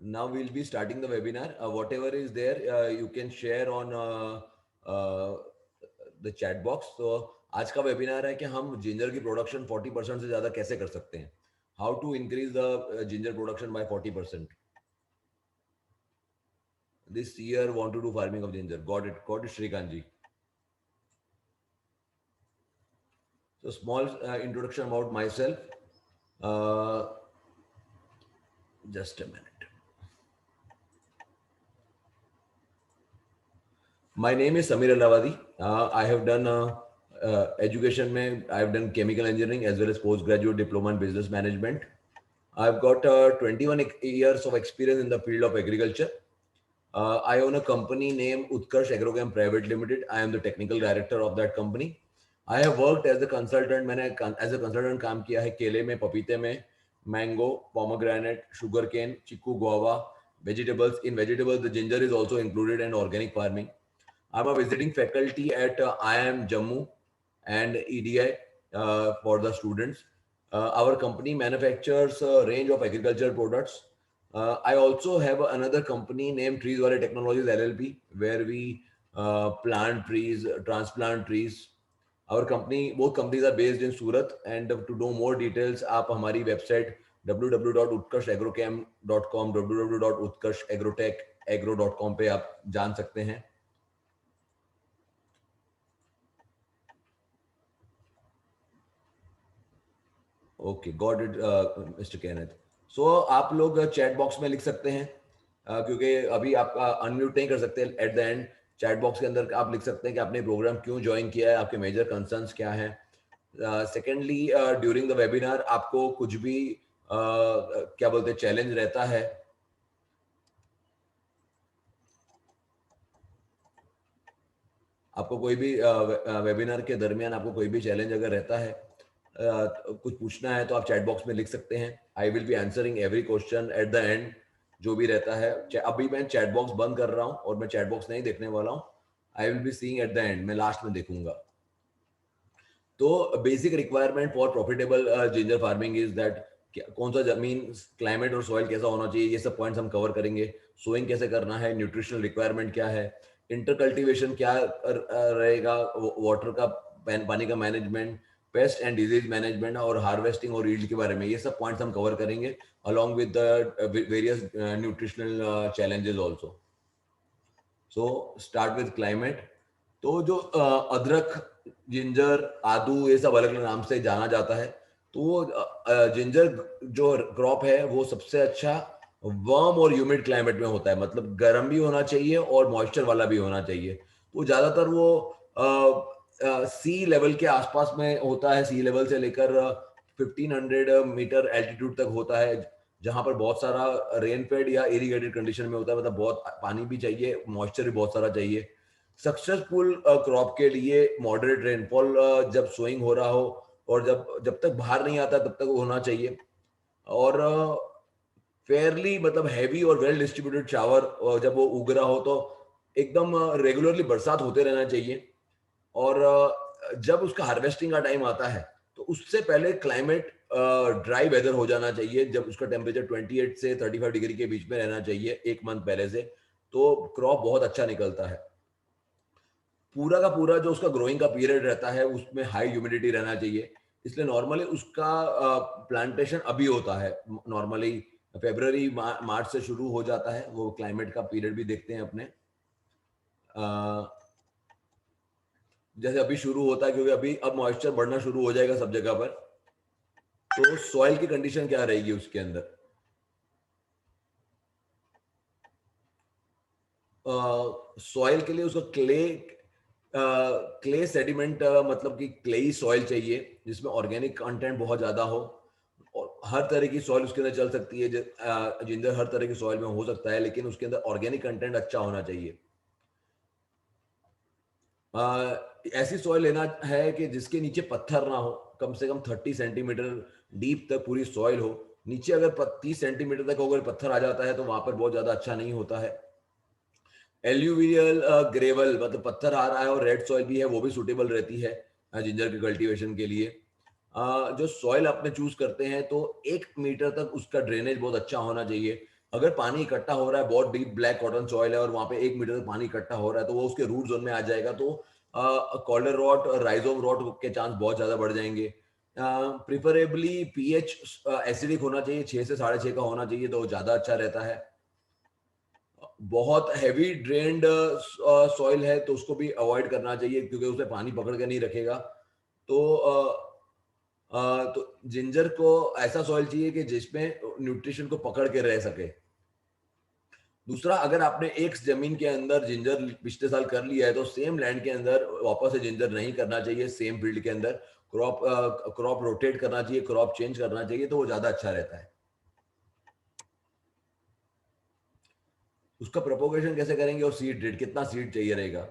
Now we'll be starting the webinar. Whatever is there, you can share on uh, the chat box. So आज का webinar है कि हम ginger की production 40% से ज़्यादा कैसे कर सकते हैं. How to increase the ginger production by 40%. This year want to do farming of ginger. Got it, Shrikant ji. So small introduction about myself. Uh, just a minute. My name is Samir Alavadi. I have done education. I have done chemical engineering as well as postgraduate diploma in business management. I've got 21 years of experience in the field of agriculture. I own a company named Utkarsh Agrochem Private Limited. I am the technical director of that company. I have worked as a consultant. मैंने as a consultant काम किया है केले में, पपीते में, mango, pomegranate, sugarcane, chiku, guava, vegetables. In vegetables, the ginger is also included in organic farming. I'm a visiting faculty at IIM Jammu and EDI for the students. Our company manufactures a range of agricultural products. I also have another company named Trees Valley Technologies LLP, where we plant trees, transplant trees. Our company, both companies are based in Surat. And to know more details, आप हमारी website www.utkarshagro.com, www.utkarshagrotechagro.com पे आप जान सकते हैं. Okay got it mister Kenneth. सो आप लोग चैट बॉक्स में लिख सकते हैं, क्योंकि अभी आप अनम्यूट नहीं कर सकते. At the end chat box के अंदर आप लिख सकते हैं कि आपने प्रोग्राम क्यों ज्वाइन किया है, आपके मेजर कंसर्न्स क्या हैं. सेकेंडली, ड्यूरिंग द वेबिनार आपको कुछ भी क्या बोलते हैं चैलेंज रहता है, आपको कोई भी वेबिनार के दरमियान आपको कोई भी चैलेंज अगर रहता है, कुछ पूछना है, तो आप चैट बॉक्स में लिख सकते हैं. I will be answering every question at the end. जो भी रहता है, अभी मैं चैट बॉक्स बंद कर रहा हूँ और मैं चैट बॉक्स नहीं देखने वाला हूँ. I will be seeing at the end, मैं लास्ट में देखूंगा. तो basic requirement for profitable ginger farming is that कौन सा जमीन, क्लाइमेट और सॉइल कैसा होना चाहिए, ये सब पॉइंट्स हम कवर करेंगे. सोइंग कैसे करना है, न्यूट्रिशनल रिक्वायरमेंट क्या है, इंटर कल्टिवेशन क्या रहेगा, वाटर का पानी का management, paste and disease management और हार्वेस्टिंग और ईल्ड के बारे में, ये सब पॉइंट्स हम कवर करेंगे along with the various nutritional challenges also. So start with climate. तो जो अदरक, जिंजर, आदू, ये सब अलग अलग नाम से जाना जाता है. तो जिंजर जो क्रॉप है वो सबसे अच्छा वार्म और ह्यूमिड क्लाइमेट में होता है. मतलब गर्म भी होना चाहिए और मॉइस्चर वाला भी होना चाहिए. तो ज़्यादातर वो सी लेवल के आसपास में होता है. सी लेवल से लेकर 1500 मीटर एल्टीट्यूड तक होता है, जहां पर बहुत सारा रेनफेड या इरिगेटेड कंडीशन में होता है. मतलब बहुत पानी भी चाहिए, मॉइस्चर भी बहुत सारा चाहिए. सक्सेसफुल क्रॉप के लिए मॉडरेट रेनफॉल जब सोइंग हो रहा हो और जब जब तक बाहर नहीं आता तब तक होना चाहिए. और फेयरली मतलब हैवी और वेल डिस्ट्रीब्यूटेड शावर जब वो उग रहा हो तो एकदम रेगुलरली बरसात होते रहना चाहिए. और जब उसका हार्वेस्टिंग का टाइम आता है तो उससे पहले क्लाइमेट ड्राई वेदर हो जाना चाहिए. जब उसका टेम्परेचर 28 से 35 डिग्री के बीच में रहना चाहिए एक मंथ पहले से, तो क्रॉप बहुत अच्छा निकलता है. पूरा का पूरा जो उसका ग्रोइंग का पीरियड रहता है उसमें हाई ह्यूमिडिटी रहना चाहिए. इसलिए नॉर्मली उसका प्लांटेशन अभी होता है. नॉर्मली फेब्रवरी मार्च से शुरू हो जाता है. वो क्लाइमेट का पीरियड भी देखते हैं अपने. जैसे अभी शुरू होता है, क्योंकि अभी अब मॉइस्चर बढ़ना शुरू हो जाएगा सब जगह पर. तो सॉइल की कंडीशन क्या रहेगी उसके अंदर, सॉइल के लिए उसको क्ले सेडिमेंट मतलब कि क्लेई सॉइल चाहिए जिसमें ऑर्गेनिक कंटेंट बहुत ज्यादा हो. और हर तरह की सॉइल उसके अंदर चल सकती है. जिंजर हर तरह की सॉइल में हो सकता है, लेकिन उसके अंदर ऑर्गेनिक कंटेंट अच्छा होना चाहिए. ऐसी सॉइल लेना है कि जिसके नीचे पत्थर ना हो. कम से कम 30 सेंटीमीटर डीप तक पूरी सॉइल हो. नीचे अगर 30 सेंटीमीटर तक अगर पत्थर आ जाता है तो वहां पर बहुत ज्यादा अच्छा नहीं होता है. एल्यूवियल ग्रेवल मतलब पत्थर आ रहा है और रेड सॉइल भी है, वो भी सुटेबल रहती है जिंजर के कल्टीवेशन के लिए. जो सॉइल अपने चूज करते हैं तो 1 मीटर तक उसका ड्रेनेज बहुत अच्छा होना चाहिए. अगर पानी इकट्ठा हो रहा है, बहुत डीप ब्लैक कॉटन सॉइल है और वहां पे 1 मीटर तक पानी इकट्ठा हो रहा है, तो वो उसके रूट जोन में आ जाएगा, तो कॉलर रॉट और राइजोम रॉट के चांस बहुत ज्यादा बढ़ जाएंगे। प्रिफरेबली पीएच एसिडिक होना चाहिए, 6 से 6.5 का होना चाहिए, तो ज्यादा अच्छा रहता है। बहुत हैवी ड्रेन्ड सॉइल है तो उसको भी अवॉइड करना चाहिए, क्योंकि उसमें पानी पकड़ के नहीं रखेगा। तो तो जिंजर को ऐसा सॉइल चाहिए कि जिसमें न्यूट्रिशन को पकड़ के रह सके। दूसरा, अगर आपने एक जमीन के अंदर जिंजर पिछले साल कर लिया है, तो सेम लैंड के अंदर वापस से जिंजर नहीं करना चाहिए। सेम फील्ड के अंदर क्रॉप रोटेट करना चाहिए, क्रॉप चेंज करना चाहिए, तो वो ज्यादा अच्छा रहता है। उसका प्रोपोगेशन कैसे करेंगे और सीड रेट कितना सीड चाहिए रहेगा।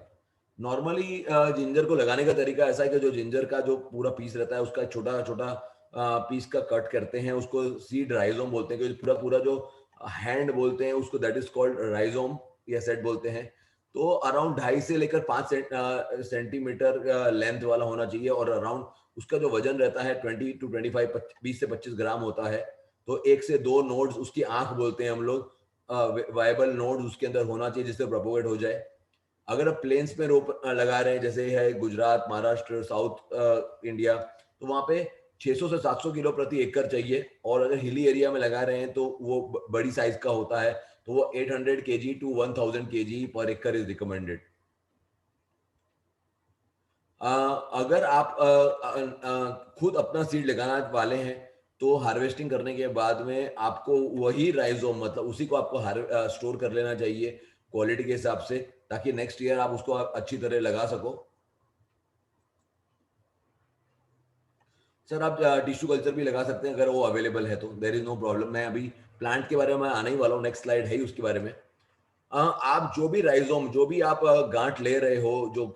नॉर्मली जिंजर को लगाने का तरीका ऐसा है कि जो जिंजर का जो पूरा पीस रहता है उसका छोटा छोटा पीस का कट करते हैं, उसको सीड राइजोम बोलते हैं, क्योंकि पूरा पूरा जो हैंड बोलते हैं उसको, दैट इज कॉल्ड राइजोम या सेट बोलते हैं। तो अराउंड 2.5 से लेकर 5 सेंटीमीटर लेंथ वाला होना चाहिए, और अराउंड उसका जो वजन रहता है 20 to 25, 20 से 25 ग्राम होता है। तो 1 से 2 नोड्स, उसकी आंख बोलते हैं हम लोग, वायबल नोड उसके अंदर होना चाहिए जिससे प्रोपोगेट हो जाए। अगर आप प्लेन्स में रोप लगा रहे हैं, जैसे है गुजरात, महाराष्ट्र, साउथ इंडिया, तो वहां पे 600 से 700 किलो प्रति एकड़ चाहिए। और अगर हिली एरिया में लगा रहे हैं तो वो बड़ी साइज का होता है, तो वो 800 kg to 1000 kg पर एकड़ इज रिकमेंडेड। अगर आप खुद अपना सीड लगाना वाले हैं, तो हार्वेस्टिंग करने के बाद में आपको वही राइजोम, मतलब उसी को आपको स्टोर कर लेना चाहिए क्वालिटी के हिसाब से, ताकि नेक्स्ट ईयर आप उसको अच्छी तरह लगा सको। सर, आप टिश्यू कल्चर भी लगा सकते हैं अगर वो अवेलेबल है, तो देर इज नो प्रॉब्लम। मैं अभी प्लांट के बारे में आने ही वाला हूँ, नेक्स्ट स्लाइड है ही उसके बारे में। आप जो भी राइजोम, जो भी आप गांठ ले रहे हो, जो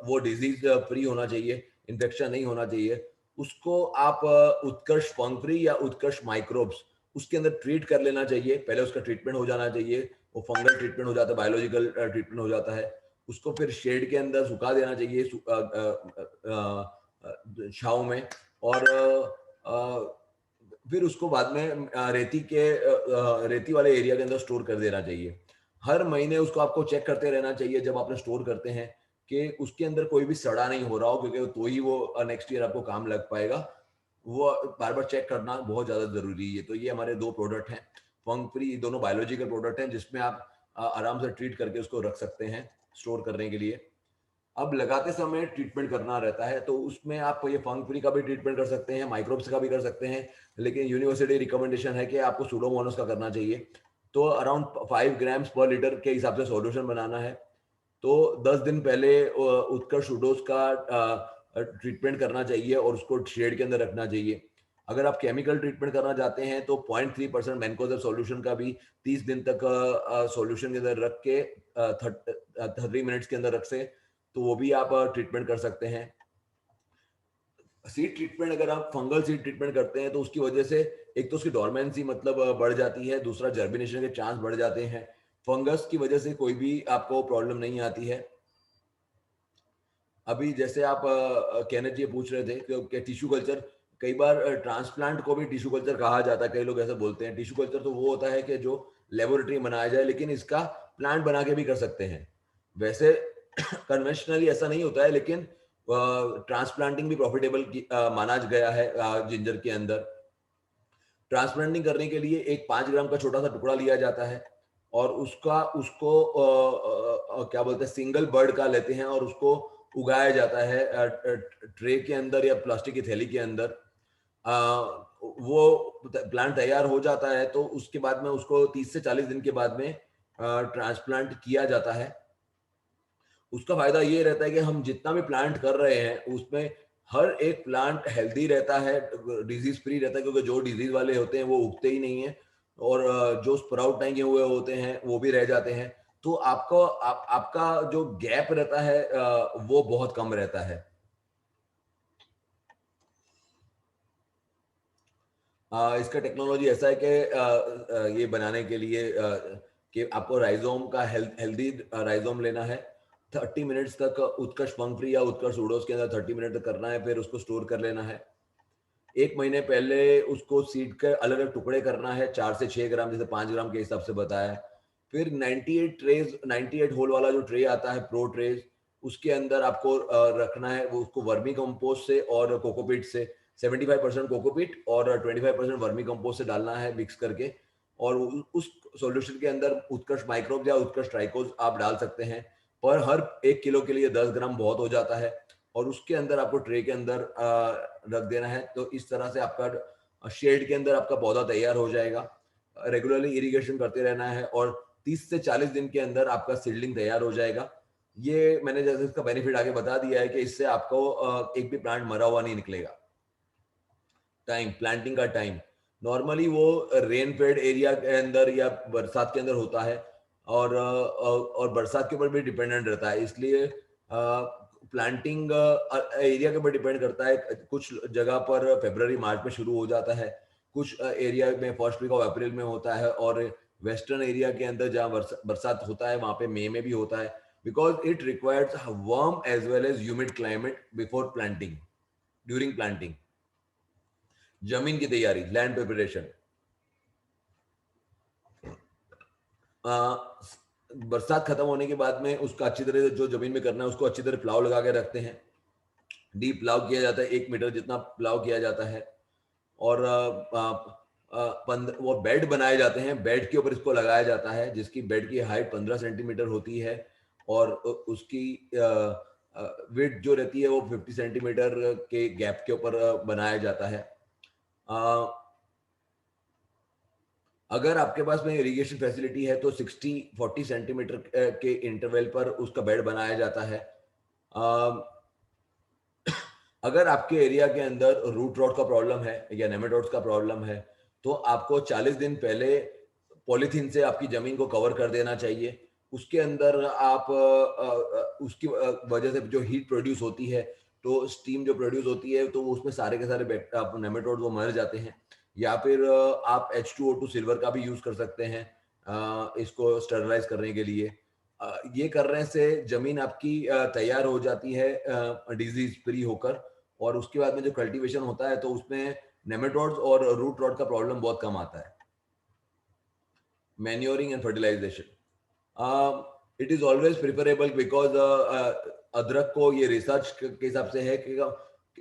वो डिजीज फ्री होना चाहिए, इन्फेक्शन नहीं होना चाहिए, उसको आप उत्कर्ष फंगफ्री या उत्कर्ष माइक्रोब्स उसके अंदर ट्रीट कर लेना चाहिए। पहले उसका ट्रीटमेंट हो जाना चाहिए, वो फंगल ट्रीटमेंट हो जाता है, बायोलॉजिकल ट्रीटमेंट हो जाता है। उसको फिर शेड के अंदर सुखा देना चाहिए, छाँव में। और फिर उसको बाद में रेती वाले एरिया के अंदर स्टोर कर देना चाहिए। हर महीने उसको आपको चेक करते रहना चाहिए जब आप स्टोर करते हैं, कि उसके अंदर कोई भी सड़ा नहीं हो रहा हो, क्योंकि तो ही वो नेक्स्ट ईयर आपको काम लग पाएगा। वो बार बार चेक करना बहुत ज्यादा जरूरी है। तो ये हमारे दो प्रोडक्ट हैं, फंग फ्री, दोनों बायोलॉजिकल प्रोडक्ट हैं, जिसमें आप आराम से ट्रीट करके उसको रख सकते हैं स्टोर करने के लिए। अब लगाते समय ट्रीटमेंट करना रहता है, तो उसमें आप ये फंग फ्री का भी ट्रीटमेंट कर सकते हैं, माइक्रोब्स का भी कर सकते हैं, लेकिन यूनिवर्सिटी रिकमेंडेशन है कि आपको सूडोमोनास का करना चाहिए। तो अराउंड 5 ग्राम्स पर लीटर के हिसाब से सॉल्यूशन बनाना है। तो 10 दिन पहले उत्कर्ष सूडोस का ट्रीटमेंट करना चाहिए और उसको शेड के अंदर रखना चाहिए। अगर आप केमिकल ट्रीटमेंट करना चाहते हैं, तो 0.3% मैनकोजेब सॉल्यूशन का भी 30 दिन तक सॉल्यूशन के अंदर रख के 30 मिनट्स के अंदर रख से, तो वो भी आप ट्रीटमेंट कर सकते हैं। सीड ट्रीटमेंट, अगर आप फंगल सीड ट्रीटमेंट करते हैं, तो उसकी वजह से एक तो उसकी डोरमेंसी मतलब बढ़ जाती है, दूसरा जर्मिनेशन के चांस बढ़ जाते हैं। फंगस की वजह से कोई भी आपको प्रॉब्लम नहीं आती है। अभी जैसे आप कहने जी पूछ रहे थे कि टिश्यू कल्चर, कई बार ट्रांसप्लांट को भी टिश्यू कल्चर कहा जाता है, कई लोग ऐसे बोलते हैं। टिश्यू कल्चर तो वो होता है कि जो लेबोरेटरी में बनाया जाए, लेकिन इसका प्लांट बना के भी कर सकते हैं। वैसे कन्वेंशनली ऐसा नहीं होता है, लेकिन ट्रांसप्लांटिंग भी प्रॉफिटेबल माना गया है जिंजर के अंदर। ट्रांसप्लांटिंग करने के लिए एक 5 ग्राम का छोटा सा टुकड़ा लिया जाता है, और उसको क्या बोलते हैं, सिंगल बर्ड का लेते हैं और उसको उगाया जाता है ट्रे के अंदर या प्लास्टिक की थैली के अंदर। अ, वो प्लांट तैयार हो जाता है, तो उसके बाद में उसको 30 से 40 दिन के बाद में ट्रांसप्लांट किया जाता है। उसका फायदा ये रहता है कि हम जितना भी प्लांट कर रहे हैं, उसमें हर एक प्लांट हेल्दी रहता है, डिजीज फ्री रहता है, क्योंकि जो डिजीज वाले होते हैं वो उगते ही नहीं है, और जो स्प्राउट नहीं हुए होते हैं वो भी रह जाते हैं। तो आपका जो गैप रहता है वो बहुत कम रहता है। इसका टेक्नोलॉजी ऐसा है कि ये बनाने के लिए कि आपको राइजोम का हेल्दी राइजोम लेना है। 30 मिनट्स तक उत्कर्ष फंग फ्री या उत्कर्ष उडोस के अंदर 30 मिनट तक करना है, फिर उसको स्टोर कर लेना है। 1 महीने पहले उसको सीड के अलग अलग टुकड़े करना है, 4 से 6 ग्राम, जैसे 5 ग्राम के हिसाब से बताया है। फिर 98 ट्रेज, 98 होल वाला जो ट्रे आता है प्रो ट्रेज, उसके अंदर आपको रखना है वो, उसको वर्मी कंपोस्ट से और कोकोपीट से 75% कोकोपीट और 25% वर्मी कंपोस्ट से डालना है मिक्स करके, और उस सॉल्यूशन के अंदर उत्कर्ष माइक्रोब या उत्कर्ष ट्राइकोज आप डाल सकते हैं। पर हर 1 किलो के लिए 10 ग्राम बहुत हो जाता है, और उसके अंदर आपको ट्रे के अंदर रख देना है। तो इस तरह से आपका शेड के अंदर आपका पौधा तैयार हो जाएगा। रेगुलरली इरिगेशन करते रहना है, और 30 से 40 दिन के अंदर आपका सीडलिंग तैयार हो जाएगा। ये मैंने जैसे इसका बेनिफिट आगे बता दिया है कि इससे आपको एक भी प्लांट मरा हुआ नहीं निकलेगा। टाइम, प्लांटिंग का टाइम नॉर्मली वो रेन फेड एरिया के अंदर या बरसात के अंदर होता है, और बरसात के ऊपर भी डिपेंडेंट रहता है, इसलिए प्लांटिंग एरिया के ऊपर डिपेंड करता है। कुछ जगह पर फरवरी मार्च में शुरू हो जाता है, कुछ एरिया में फर्स्ट वीक ऑफ अप्रैल में होता है, और वेस्टर्न एरिया के अंदर जहाँ बरसात होता है वहाँ पे मई में भी होता है, because it requires warm as well as humid climate before planting, during planting. जमीन की तैयारी, लैंड प्रिपरेशन, बरसात खत्म होने के बाद में उसका अच्छी तरह से जो जमीन में करना है उसको अच्छी तरह प्लाव लगा के रखते हैं। डीप प्लाव किया जाता है, 1 मीटर जितना प्लाव किया जाता है, और वो बेड बनाए जाते हैं, बेड के ऊपर इसको लगाया जाता है, जिसकी बेड की हाइट 15 सेंटीमीटर होती है, और उसकी विड्थ जो रहती है वो 50 सेंटीमीटर के गैप के ऊपर बनाया जाता है। अगर आपके पास में इरिगेशन फैसिलिटी है तो 60-40 सेंटीमीटर के इंटरवल पर उसका बेड बनाया जाता है। अगर आपके एरिया के अंदर रूट रॉट का प्रॉब्लम है या नेमेटोड्स का प्रॉब्लम है, तो आपको 40 दिन पहले पॉलीथीन से आपकी जमीन को कवर कर देना चाहिए। उसके अंदर आप उसकी वजह से जो हीट प्रोड्यूस होती है, तो स्टीम जो प्रोड्यूस होती है, तो उसमें सारे के सारे नेमेटोड्स वो मर जाते हैं। या फिर आप H2O2 सिल्वर का भी यूज कर सकते हैं इसको स्टरलाइज करने के लिए। ये करने से जमीन आपकी तैयार हो जाती है डिजीज फ्री होकर, और उसके बाद में जो कल्टीवेशन होता है तो उसमें नेमेटोड्स और रूट रॉट का प्रॉब्लम बहुत कम आता है। Manuring and fertilisation, it is always preferable, because अदरक को ये रिसर्च के हिसाब से है कि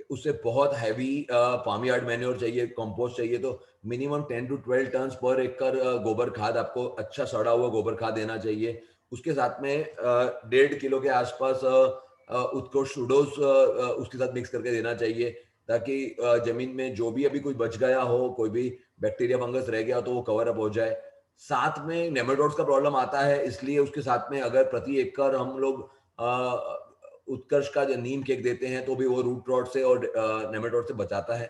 उससे बहुत हैवी फार्म यार्ड मैन्योर चाहिए, कंपोस्ट चाहिए, तो मिनिमम 10 to 12 टन पर एकड़ गोबर खाद आपको, अच्छा सड़ा हुआ गोबर खाद देना चाहिए। उसके साथ में 1.5 किलो के आसपास उत्कृष्ट शूडोज उसके साथ मिक्स करके देना चाहिए, ताकि जमीन में जो भी अभी कोई बच गया हो, कोई भी बैक्टीरिया फंगस रह गया तो वो कवर अप हो जाए। साथ में नेमेटोड्स का प्रॉब्लम आता है, इसलिए उसके साथ में अगर प्रति एकड़ हम लोग उत्कर्ष का जो नीम केक देते हैं तो भी वो रूट रॉट से और नेमेटोड से बचाता है।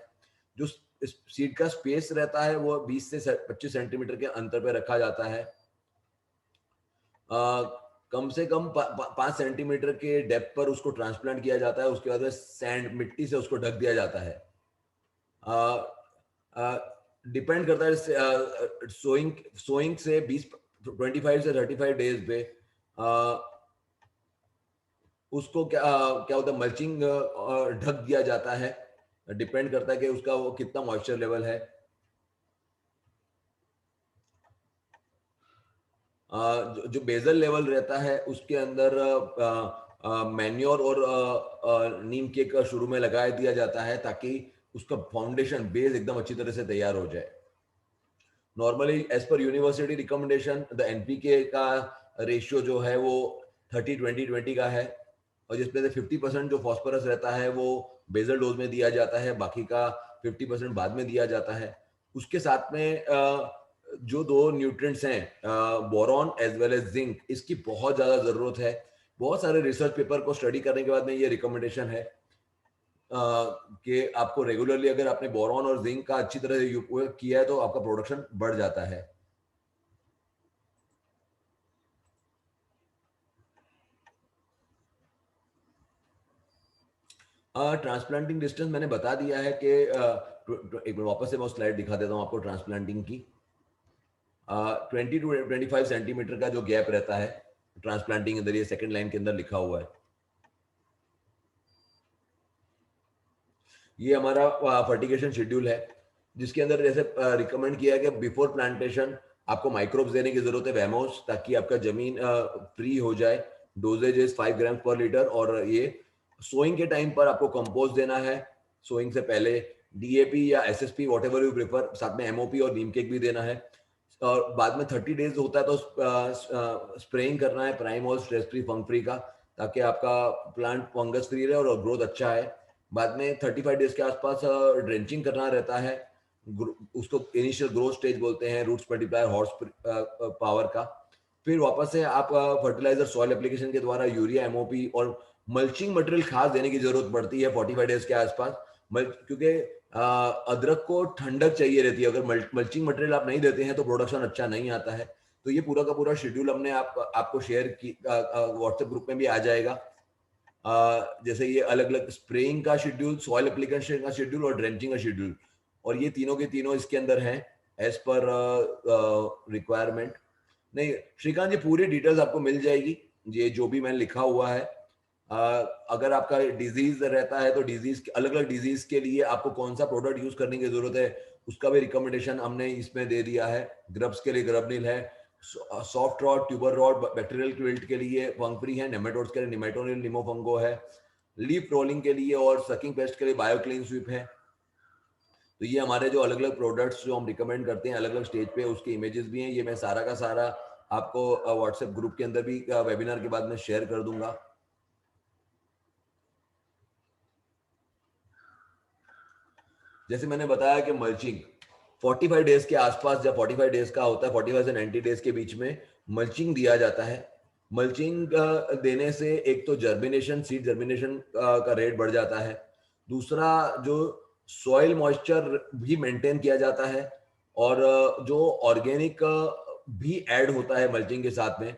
जो सीड का स्पेस रहता है वो 20 से 25 सेंटीमीटर के अंतर पे रखा जाता है। कम से कम 5 सेंटीमीटर के डेप्थ पर उसको ट्रांसप्लांट किया जाता है, उसके बाद में सैंड, मिट्टी से उसको ढक दिया जाता है। डिपेंड करता है सोइंग सोइंग से 25 से 35 डेज पे उसको क्या होता है, मल्चिंग ढक दिया जाता है। डिपेंड करता है कि उसका वो कितना मॉइस्चर लेवल है। जो बेजल लेवल रहता है उसके अंदर मैन्योर और नीम केक का शुरू में लगा दिया जाता है, ताकि उसका फाउंडेशन बेस एकदम अच्छी तरह से तैयार हो जाए। Normally as per university recommendation the NPK का रेशियो जो है वो 30-20-20 का है, और जिसमें से 50% जो फॉस्फोरस रहता है वो बेजल डोज में दिया जाता है, बाकी का 50% बाद में दिया जाता है। उसके साथ में जो दो न्यूट्रिएंट्स हैं boron as well as zinc, इसकी बहुत ज़्यादा ज़रूरत है। बहुत सारे रिसर्च पेपर को स्टडी करने के बाद में ये रिकमेंडेशन है कि आपको रेगुलरली अगर आपने बोरॉन और जिंक का अच्छी तरह से उपयोग किया है तो आपका प्रोडक्शन बढ़ जाता है। ट्रांसप्लांटिंग डिस्टेंस मैंने बता दिया है कि एक बार वापस से मैं स्लाइड दिखा देता हूँ आपको ट्रांसप्लांटिंग की। 20 to 25 सेंटीमीटर का जो गैप रहता है ट्रांसप्लांटिंग के अंदर, ये सेकंड लाइन के अंदर लिखा हुआ है। ये हमारा फर्टिगेशन शेड्यूल है, जिसके अंदर जैसे रिकमेंड किया है कि बिफोर प्लांटेशन आपको माइक्रोब्स देने की जरूरत है, वेमोस, ताकि आपका जमीन फ्री हो जाए। डोजेज इज 5 ग्राम पर लीटर। और ये सोइंग के टाइम पर आपको कंपोस्ट देना है, सोइंग से पहले डीएपी या SSP what ever you prefer, साथ में एमओपी और नीम केक भी देना है। और बाद में 30 डेज होता है तो स्प्रेइंग करना है प्राइमोल, स्ट्रेस फ्री, फंग फ्री का, ताकि आपका प्लांट फंगस फ्री रहे और ग्रोथ अच्छा है। बाद में 35 डेज के आसपास ड्रेंचिंग करना रहता है, उसको इनिशियल ग्रोथ स्टेज बोलते हैं, रूट्स मल्टीप्लायर हॉर्स पावर का। फिर वापस से आप फर्टिलाइजर सॉइल एप्लीकेशन के द्वारा यूरिया, एमओपी और मल्चिंग मटेरियल खास देने की जरूरत पड़ती है 45 डेज के आसपास। क्योंकि अदरक को ठंडक चाहिए रहती है, अगर मल्चिंग मटेरियल आप नहीं देते हैं तो प्रोडक्शन अच्छा नहीं आता है। तो ये पूरा का पूरा शेड्यूल हमने आपको शेयर की, व्हाट्सएप ग्रुप में भी आ जाएगा। जैसे ये अलग अलग स्प्रेइंग का शेड्यूल, सॉइल एप्लीकेशन का शेड्यूल और ड्रेंचिंग का शेड्यूल, और ये तीनों के तीनों इसके अंदर हैं एज पर रिक्वायरमेंट। नहीं श्रीकांत जी, पूरी डिटेल्स आपको मिल जाएगी, ये जो भी मैंने लिखा हुआ है। अगर आपका डिजीज रहता है तो डिजीज, अलग अलग डिजीज के लिए आपको कौन सा प्रोडक्ट यूज करने की जरूरत है उसका भी रिकमेंडेशन हमने इसमें दे दिया है। ग्रब्स के लिए ग्रबनिल है, soft rod, tuber rod, bacterial quilt के लिए फंगफ्री है, नेमेटोड्स के लिए निमेटोनिल, निमोफंगो है, लीफ रोलिंग के लिए और सकिंग पेस्ट के लिए बायोक्लीन स्वीप है। तो ये हमारे जो अलग अलग प्रोडक्ट्स जो हम रिकमेंड करते हैं अलग अलग स्टेज पे, उसके इमेजेस भी हैं। ये मैं सारा का सारा आपको व्हाट्सएप ग्रुप के अंदर भी वेबिनार के बाद में शेयर कर दूंगा। जैसे मैंने बताया कि मल्चिंग 45 डेज के आसपास, जब 45 डेज का होता है, 45 से 90 डेज के बीच में मल्चिंग दिया जाता है। मल्चिंग देने से एक तो जर्मिनेशन, सीड जर्मिनेशन का रेट बढ़ जाता है, दूसरा जो सॉइल मॉइस्चर भी मेंटेन किया जाता है, और जो ऑर्गेनिक भी ऐड होता है मल्चिंग के साथ में।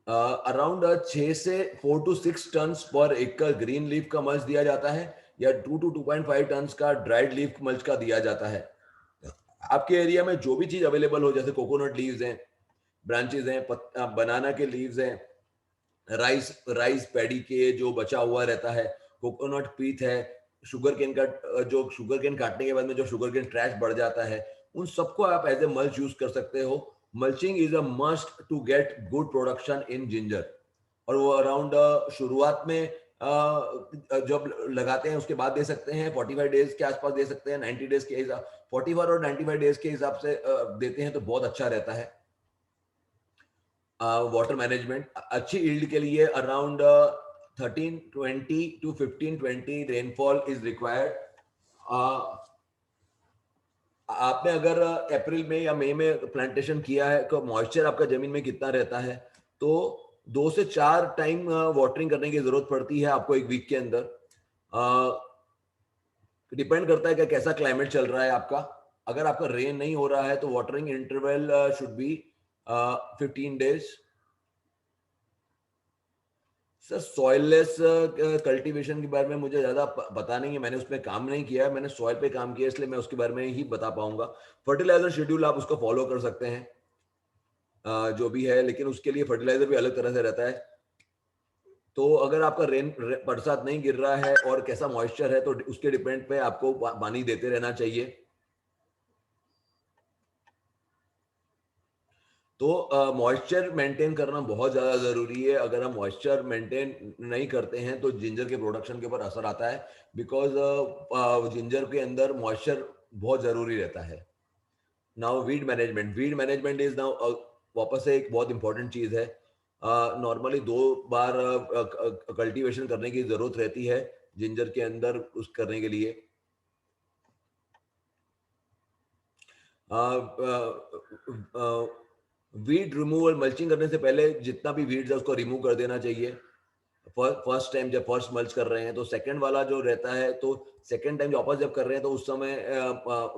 अराउंड 6 से 4 to 6 टन पर एकड़ ग्रीन लीफ का मल्च दिया जाता है, या 2 to 2.5 टन का ड्राइड लीफ मल्च का दिया जाता है। आपके एरिया में जो भी चीज अवेलेबल हो, जैसे कोकोनट लीव्स हैं, ब्रांचेस हैं, बनाना के लीव्स हैं, राइस राइस पैडी के जो बचा हुआ रहता है, कोकोनट पीथ है, शुगर केन का जो शुगर केन काटने के बाद में जो शुगर केन ट्रैश बढ़ जाता है, उन सबको आप एज ए मल्च यूज कर सकते हो। Mulching is a must to get good production in ginger. और वो अराउंड शुरुआत में जब लगाते हैं उसके बाद दे सकते हैं, 45 डेज के आसपास दे सकते हैं, 90 डेज के हिसाब, 45 और 95 डेज के हिसाब से देते हैं तो बहुत अच्छा रहता है। वाटर मैनेजमेंट अच्छी ईल्ड के लिए around 1320 to 1520 rainfall is required. आपने अगर अप्रैल में या मई में प्लांटेशन किया है तो मॉइस्चर आपका जमीन में कितना रहता है, तो 2 से 4 टाइम वाटरिंग करने की जरूरत पड़ती है आपको एक वीक के अंदर। डिपेंड करता है कि कैसा क्लाइमेट चल रहा है आपका। अगर आपका रेन नहीं हो रहा है तो watering interval should be 15 days. Sir soilless cultivation के बारे में मुझे ज़्यादा पता नहीं है, मैंने उसमें काम नहीं किया है, मैंने सॉइल पे काम किया है, इसलिए मैं उसके बारे में ही बता पाऊंगा। फर्टिलाइजर शेड्यूल आप उसको फॉलो कर सकते हैं, जो भी है, लेकिन उसके लिए फर्टिलाइजर भी अलग तरह से रहता है। तो अगर आपका बरसात नहीं गिर रहा है और कैसा मॉइस्चर है, तो उसके डिपेंड पे आपको पानी देते रहना चाहिए। तो मॉइस्चर मेंटेन करना बहुत ज़्यादा ज़रूरी है। अगर हम मॉइस्चर मेंटेन नहीं करते हैं तो जिंजर के प्रोडक्शन के ऊपर असर आता है, बिकॉज जिंजर के अंदर मॉइस्चर बहुत ज़रूरी रहता है। Now weed management is now वापस से एक बहुत इंपॉर्टेंट चीज़ है। नॉर्मली 2 बार कल्टीवेशन करने की ज़रूरत रहती है जिंजर के अंदर उस करने के लिए। वीड रिमूवल, मल्चिंग करने से पहले जितना भी वीड्स है उसको रिमूव कर देना चाहिए। फर्स्ट टाइम जब फर्स्ट मल्च कर रहे हैं, तो सेकंड वाला जो रहता है, तो सेकंड टाइम वापस जब कर रहे हैं तो उस समय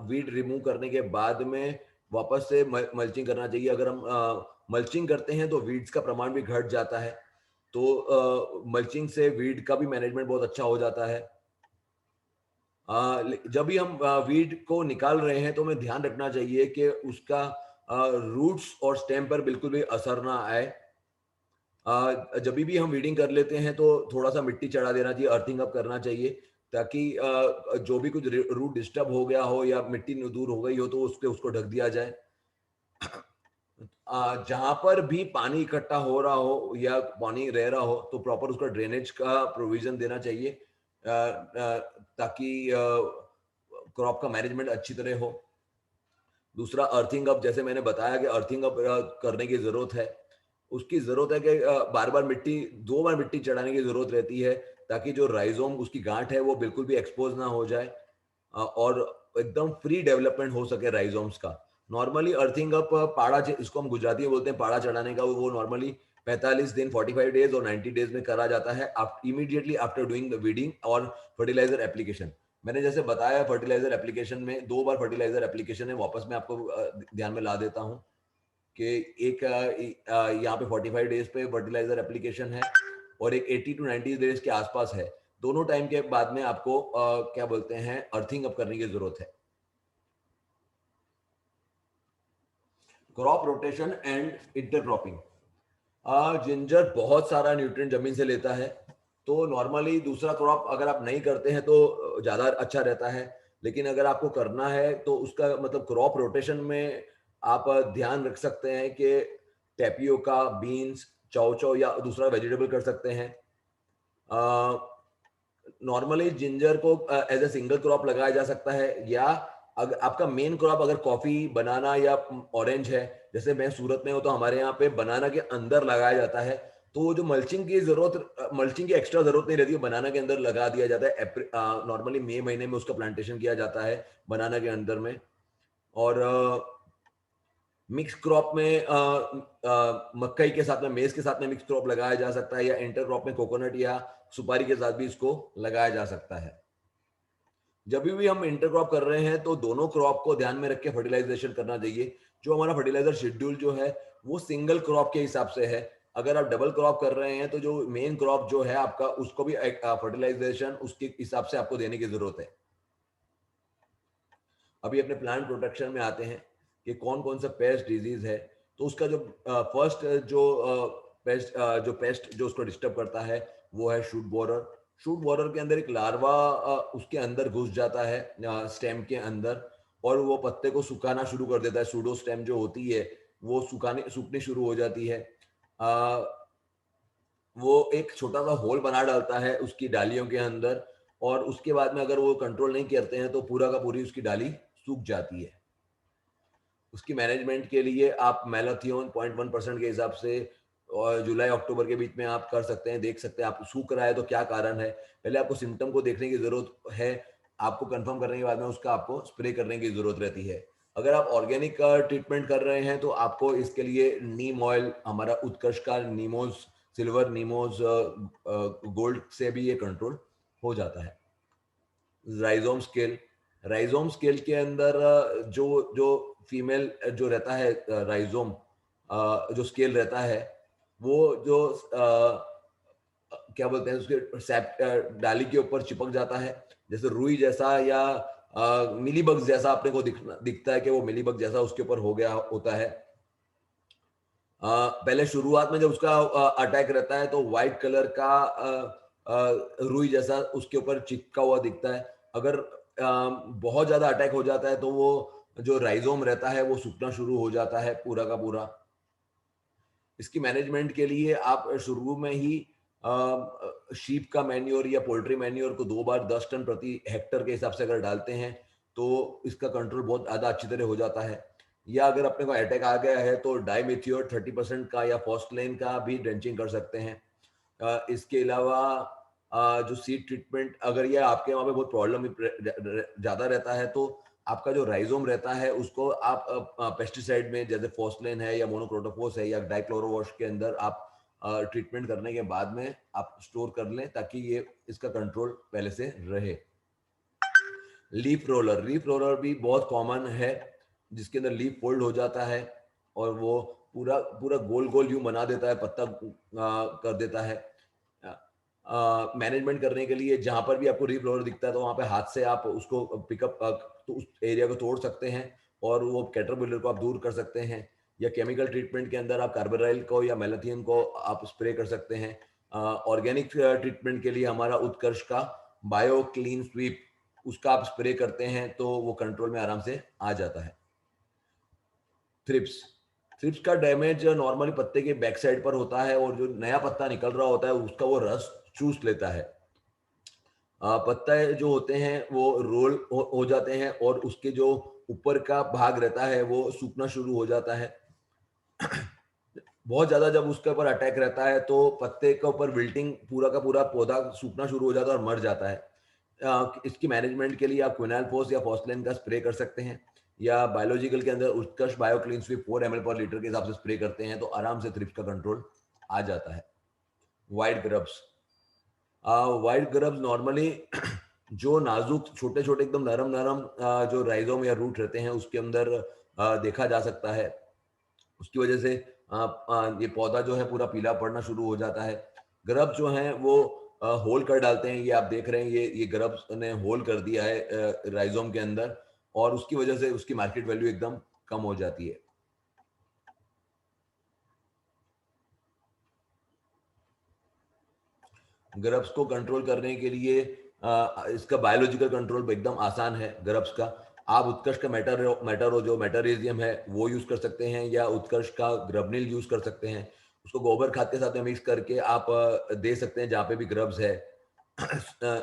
वीड रिमूव करने के बाद में वापस से मल्चिंग करना चाहिए। अगर हम मल्चिंग करते हैं तो वीड्स का प्रमाण भी घट जाता है, तो मल्चिंग से वीड का भी मैनेजमेंट बहुत अच्छा हो जाता है। जब भी हम वीड को निकाल रहे हैं तो हमें ध्यान रखना चाहिए कि उसका रूट्स और स्टेम पर बिल्कुल भी असर ना आए। जब भी हम वीडिंग कर लेते हैं तो थोड़ा सा मिट्टी चढ़ा देना चाहिए, अर्थिंग अप करना चाहिए, ताकि जो भी कुछ रूट डिस्टर्ब हो गया हो या मिट्टी दूर हो गई हो तो उसको ढक दिया जाए। जहां पर भी पानी इकट्ठा हो रहा हो या पानी रह रहा हो तो प्रॉपर उसका ड्रेनेज का प्रोविजन देना चाहिए, ताकि क्रॉप का मैनेजमेंट अच्छी तरह हो। दूसरा अर्थिंग अप, जैसे मैंने बताया कि अर्थिंग अप करने की जरूरत है। उसकी जरूरत है कि बार बार मिट्टी, 2 बार मिट्टी चढ़ाने की जरूरत रहती है, ताकि जो राइजोम उसकी गांठ है वो बिल्कुल भी एक्सपोज ना हो जाए, और एकदम फ्री डेवलपमेंट हो सके राइजोम्स का। नॉर्मली अर्थिंग अप पाड़ा, इसको हम गुजराती में बोलते हैं पाड़ा चढ़ाने का, वो नॉर्मली 45 दिन, 45 डेज और 90 डेज में करा जाता है, immediately after doing the weeding और फर्टिलाइजर एप्लीकेशन। मैंने जैसे बताया फर्टिलाइजर एप्लीकेशन में 2 बार फर्टिलाइजर एप्लीकेशन है, वापस मैं आपको ध्यान में ला देता हूँ कि एक यहाँ पे 45 डेज पे फर्टिलाइजर एप्लीकेशन है और एक 80 टू 90 डेज के आसपास है। दोनों टाइम के बाद में आपको क्या बोलते हैं, अर्थिंग अप करने की जरूरत है। Crop rotation and intercropping. Ginger बहुत सारा न्यूट्रिएंट जमीन से लेता है, तो नॉर्मली दूसरा क्रॉप अगर आप नहीं करते हैं तो ज्यादा अच्छा रहता है, लेकिन अगर आपको करना है तो उसका मतलब क्रॉप रोटेशन में आप ध्यान रख सकते हैं कि टेपियोका, बीन्स, चाउ चाउ या दूसरा वेजिटेबल कर सकते हैं। नॉर्मली जिंजर को एज ए सिंगल क्रॉप लगाया जा सकता है, या अगर आपका मेन क्रॉप अगर कॉफी, बनाना या ऑरेंज है, जैसे मैं सूरत में हूँ तो हमारे यहाँ पे बनाना के अंदर लगाया जाता है, तो वो जो मल्चिंग की एक्स्ट्रा जरूरत नहीं रहती है, बनाना के अंदर लगा दिया जाता है। नॉर्मली मई महीने में उसका प्लांटेशन किया जाता है बनाना के अंदर में। और मिक्स क्रॉप में मकई के साथ में, मेज के साथ में मिक्स क्रॉप लगाया जा सकता है, या इंटर क्रॉप में कोकोनट या सुपारी के साथ भी इसको लगाया जा सकता है। जब भी हम इंटर क्रॉप कर रहे हैं तो दोनों क्रॉप को ध्यान में रख के फर्टिलाइजेशन करना चाहिए। जो हमारा फर्टिलाइजर शेड्यूल जो है वो सिंगल क्रॉप के हिसाब से है। अगर आप डबल क्रॉप कर रहे हैं तो जो मेन क्रॉप जो है आपका, उसको भी फर्टिलाइजेशन उसके हिसाब से आपको देने की जरूरत है। अभी अपने प्लांट प्रोटेक्शन में आते हैं कि कौन कौन सा पेस्ट डिजीज है। तो उसका जो फर्स्ट जो पेस्ट जो उसको डिस्टर्ब करता है वो है शूट बोरर। शूट बोरर के अंदर एक लार्वा उसके अंदर घुस जाता है स्टेम के अंदर, और वो पत्ते को सुखाना शुरू कर देता है। सूडो स्टेम जो होती है वो सूखनी शुरू हो जाती है। अ, वो एक छोटा सा होल बना डालता है उसकी डालियों के अंदर, और उसके बाद में अगर वो कंट्रोल नहीं करते हैं तो पूरा का पूरी उसकी डाली सूख जाती है। उसकी मैनेजमेंट के लिए आप मैलाथियोन 0.1% के हिसाब से और जुलाई अक्टूबर के बीच में आप कर सकते हैं, देख सकते हैं आप सूख रहा है तो क्या कारण है। पहले आपको सिम्टम को देखने की जरूरत है, आपको कंफर्म करने के बाद में उसका आपको स्प्रे करने की जरूरत रहती है। अगर आप ऑर्गेनिक ट्रीटमेंट कर रहे हैं तो आपको इसके लिए नीम ऑयल, हमारा उत्कर्ष का नीमोज सिल्वर, नीमोज गोल्ड से भी ये कंट्रोल हो जाता है। राइजोम स्केल, राइजोम स्केल के अंदर जो जो फीमेल जो रहता है राइजोम, जो स्केल रहता है वो जो क्या बोलते हैं उसके सैप डाली के ऊपर चिपक जाता है, जैसे रुई जैसा या मिलीबग जैसा अपने को दिखता है कि वो मिलीबग जैसा उसके ऊपर हो गया होता है। पहले शुरुआत में जब उसका अटैक रहता है तो व्हाइट कलर का रुई जैसा उसके ऊपर चिपका हुआ दिखता है। अगर बहुत ज्यादा अटैक हो जाता है तो वो जो राइजोम रहता है वो सूखना शुरू हो जाता है पूरा का पूरा। इसकी मैनेजमेंट के लिए आप शुरू में ही शीप का मैन्योर या पोल्ट्री मैन्योर को 2 बार 10 टन प्रति हेक्टर के हिसाब से अगर डालते हैं तो इसका कंट्रोल बहुत ज्यादा अच्छी तरह हो जाता है। या अगर अपने को अटैक आ गया है तो डाइमेथियोर 30% का या फॉस्टलेन का भी ड्रेंचिंग कर सकते हैं। इसके अलावा जो सीड ट्रीटमेंट, अगर ये आपके वहाँ पे बहुत प्रॉब्लम ज्यादा रहता है तो आपका जो राइजोम रहता है उसको आप पेस्टिसाइड में, जैसे फॉस्टलेन है या मोनोक्रोटोफॉस है या डाइक्लोरोवॉश के अंदर आप ट्रीटमेंट करने के बाद में आप स्टोर कर लें ताकि ये इसका कंट्रोल पहले से रहे। लीफ रोलर भी बहुत कॉमन है, जिसके अंदर लीफ फोल्ड हो जाता है और वो पूरा पूरा गोल गोल यूं बना देता है, पत्ता कर देता है। मैनेजमेंट करने के लिए जहां पर भी आपको लीफ रोलर दिखता है तो वहां पे हाथ से आप उसको पिकअप तो उस एरिया को तोड़ सकते हैं और वो कैटरपिलर को आप दूर कर सकते हैं। या केमिकल ट्रीटमेंट के अंदर आप कार्बोराइल को या मेलाथियन को आप स्प्रे कर सकते हैं। ऑर्गेनिक ट्रीटमेंट के लिए हमारा उत्कर्ष का बायो क्लीन स्वीप, उसका आप स्प्रे करते हैं तो वो कंट्रोल में आराम से आ जाता है। थ्रिप्स, थ्रिप्स का डैमेज नॉर्मली पत्ते के बैक साइड पर होता है और जो नया पत्ता निकल रहा होता है उसका वो रस चूस लेता है। पत्ते जो होते हैं वो रोल हो जाते हैं और उसके जो ऊपर का भाग रहता है वो सूखना शुरू हो जाता है। बहुत ज्यादा जब उसके ऊपर अटैक रहता है तो पत्ते के ऊपर विल्टिंग, पूरा का पूरा पौधा सूखना शुरू हो जाता है और मर जाता है। इसकी मैनेजमेंट के लिए आप क्विनालफोस या फॉस्लेन का स्प्रे कर सकते हैं, या बायोलॉजिकल के अंदर उत्कर्ष बायो क्लीन स्वीप 4 ml पर लीटर के हिसाब से स्प्रे करते हैं तो आराम से थ्रिप्स का कंट्रोल आ जाता है। White grubs, white grubs normally जो नाजुक छोटे छोटे एकदम नरम नरम जो राइजोम या रूट रहते हैं उसके अंदर देखा जा सकता है। उसकी वजह से ये पौधा जो है पूरा पीला पड़ना शुरू हो जाता है। ग्रब्स जो हैं वो होल कर डालते हैं, ये आप देख रहे हैं, ये ग्रब्स ने होल कर दिया है राइजोम के अंदर, और उसकी वजह से उसकी मार्केट वैल्यू एकदम कम हो जाती है। ग्रब्स को कंट्रोल करने के लिए इसका बायोलॉजिकल कंट्रोल एकदम आसान है ग्रब्स का। आप उत्कर्ष का मेटारो जो मेटारिजियम है वो यूज कर सकते हैं, या उत्कर्ष का ग्रबनिल यूज कर सकते हैं। उसको गोबर खाद के साथ में मिक्स करके आप दे सकते हैं जहाँ पे भी ग्रब्स है।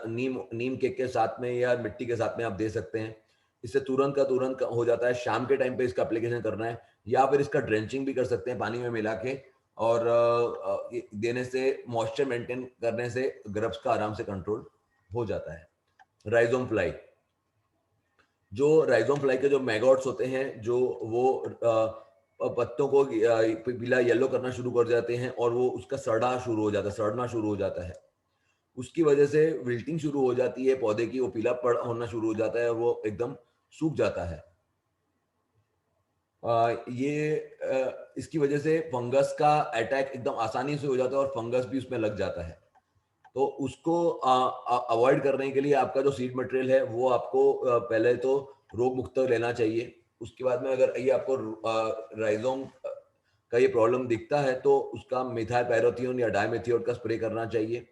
नीम नीम केक के साथ में या मिट्टी के साथ में आप दे सकते हैं। इससे तुरंत का तुरंत हो जाता है। शाम के टाइम पे इसका एप्लीकेशन करना है, या फिर इसका ड्रेंचिंग भी कर सकते हैं पानी में मिला के, और ये देने से, मॉइस्चर मेंटेन करने से ग्रब्स का आराम से कंट्रोल हो जाता है। राइजोम फ्लाई, जो राइजोम फ्लाई के जो मैगॉट्स होते हैं जो वो पत्तों को पीला येलो करना शुरू कर जाते हैं और वो उसका सड़ना शुरू हो जाता है। उसकी वजह से विल्टिंग शुरू हो जाती है पौधे की, वो पीला पड़ होना शुरू हो जाता है और वो एकदम सूख जाता है। इसकी वजह से फंगस का अटैक एकदम आसानी से हो जाता है और फंगस भी उसमें लग जाता है। तो उसको अवॉइड करने के लिए आपका जो सीड मटेरियल है वो आपको पहले तो रोग मुक्त लेना चाहिए। उसके बाद में अगर ये आपको राइजोम का ये प्रॉब्लम दिखता है तो उसका मिथाइल पैरोथियोन या डाइमेथियोड का स्प्रे करना चाहिए।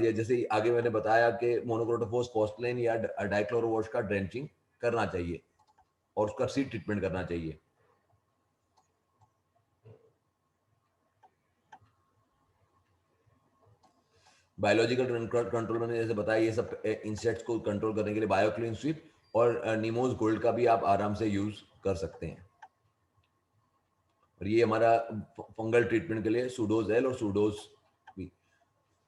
ये जैसे आगे मैंने बताया कि मोनोक्रोटोफॉस फॉस्फेट या डाइक्लोरोवॉश का ड्रेंचिंग करना चाहिए और उसका सीड ट्रीटमेंट करना चाहिए। बायोलॉजिकल कंट्रोल मैंने जैसे बताया, ये सब इंसेक्ट्स को कंट्रोल करने के लिए बायोक्लीन स्वीप और निमोज गोल्ड का भी आप आराम से यूज कर सकते हैं। और ये हमारा फंगल ट्रीटमेंट के लिए सुडोज एल और सुडोज भी।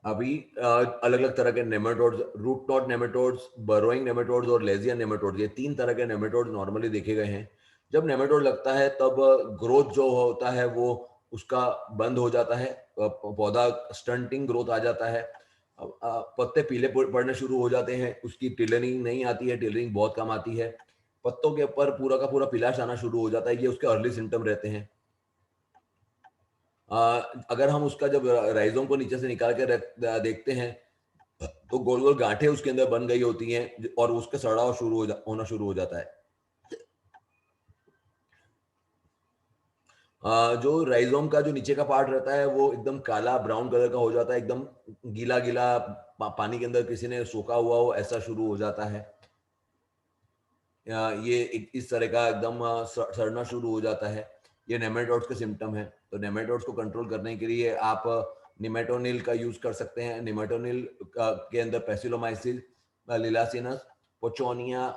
अभी अलग अलग तरह के nematodes, root knot nematodes, burrowing nematodes और लेजियन नेमेटोड्स, ये 3 तरह के नेमेटोड्स नॉर्मली देखे गए हैं। जब नेमेटोड लगता है तब ग्रोथ जो होता है वो उसका बंद हो जाता है, पौधा स्टंटिंग ग्रोथ आ जाता है। पत्ते पीले पड़ने शुरू हो जाते हैं, उसकी टिलरिंग नहीं आती है, टिलरिंग बहुत कम आती है, पत्तों के ऊपर पूरा का पूरा पिलाश आना शुरू हो जाता है। ये उसके अर्ली सिम्टम रहते हैं। अगर हम उसका जब राइजोम को नीचे से निकाल के देखते हैं तो गोल गोल गांठें उसके अंदर बन गई होती हैं और उसका सड़ाव होना शुरू हो जाता है। जो राइजोम का जो नीचे का पार्ट रहता है वो एकदम काला ब्राउन कलर का हो जाता है, एकदम गीला गीला, पानी के अंदर किसी ने सोखा हुआ हो ऐसा शुरू हो जाता है। ये इस तरह का एकदम सड़ना शुरू हो जाता है। ये नेमेटोड्स के सिम्टम है। तो नेमेटोड्स को कंट्रोल करने के लिए आप निमेटोनिल का यूज कर सकते हैं। निमेटोनिल के अंदर पेसिलोमाइसिस, लिलासिनस, पोचोनिया,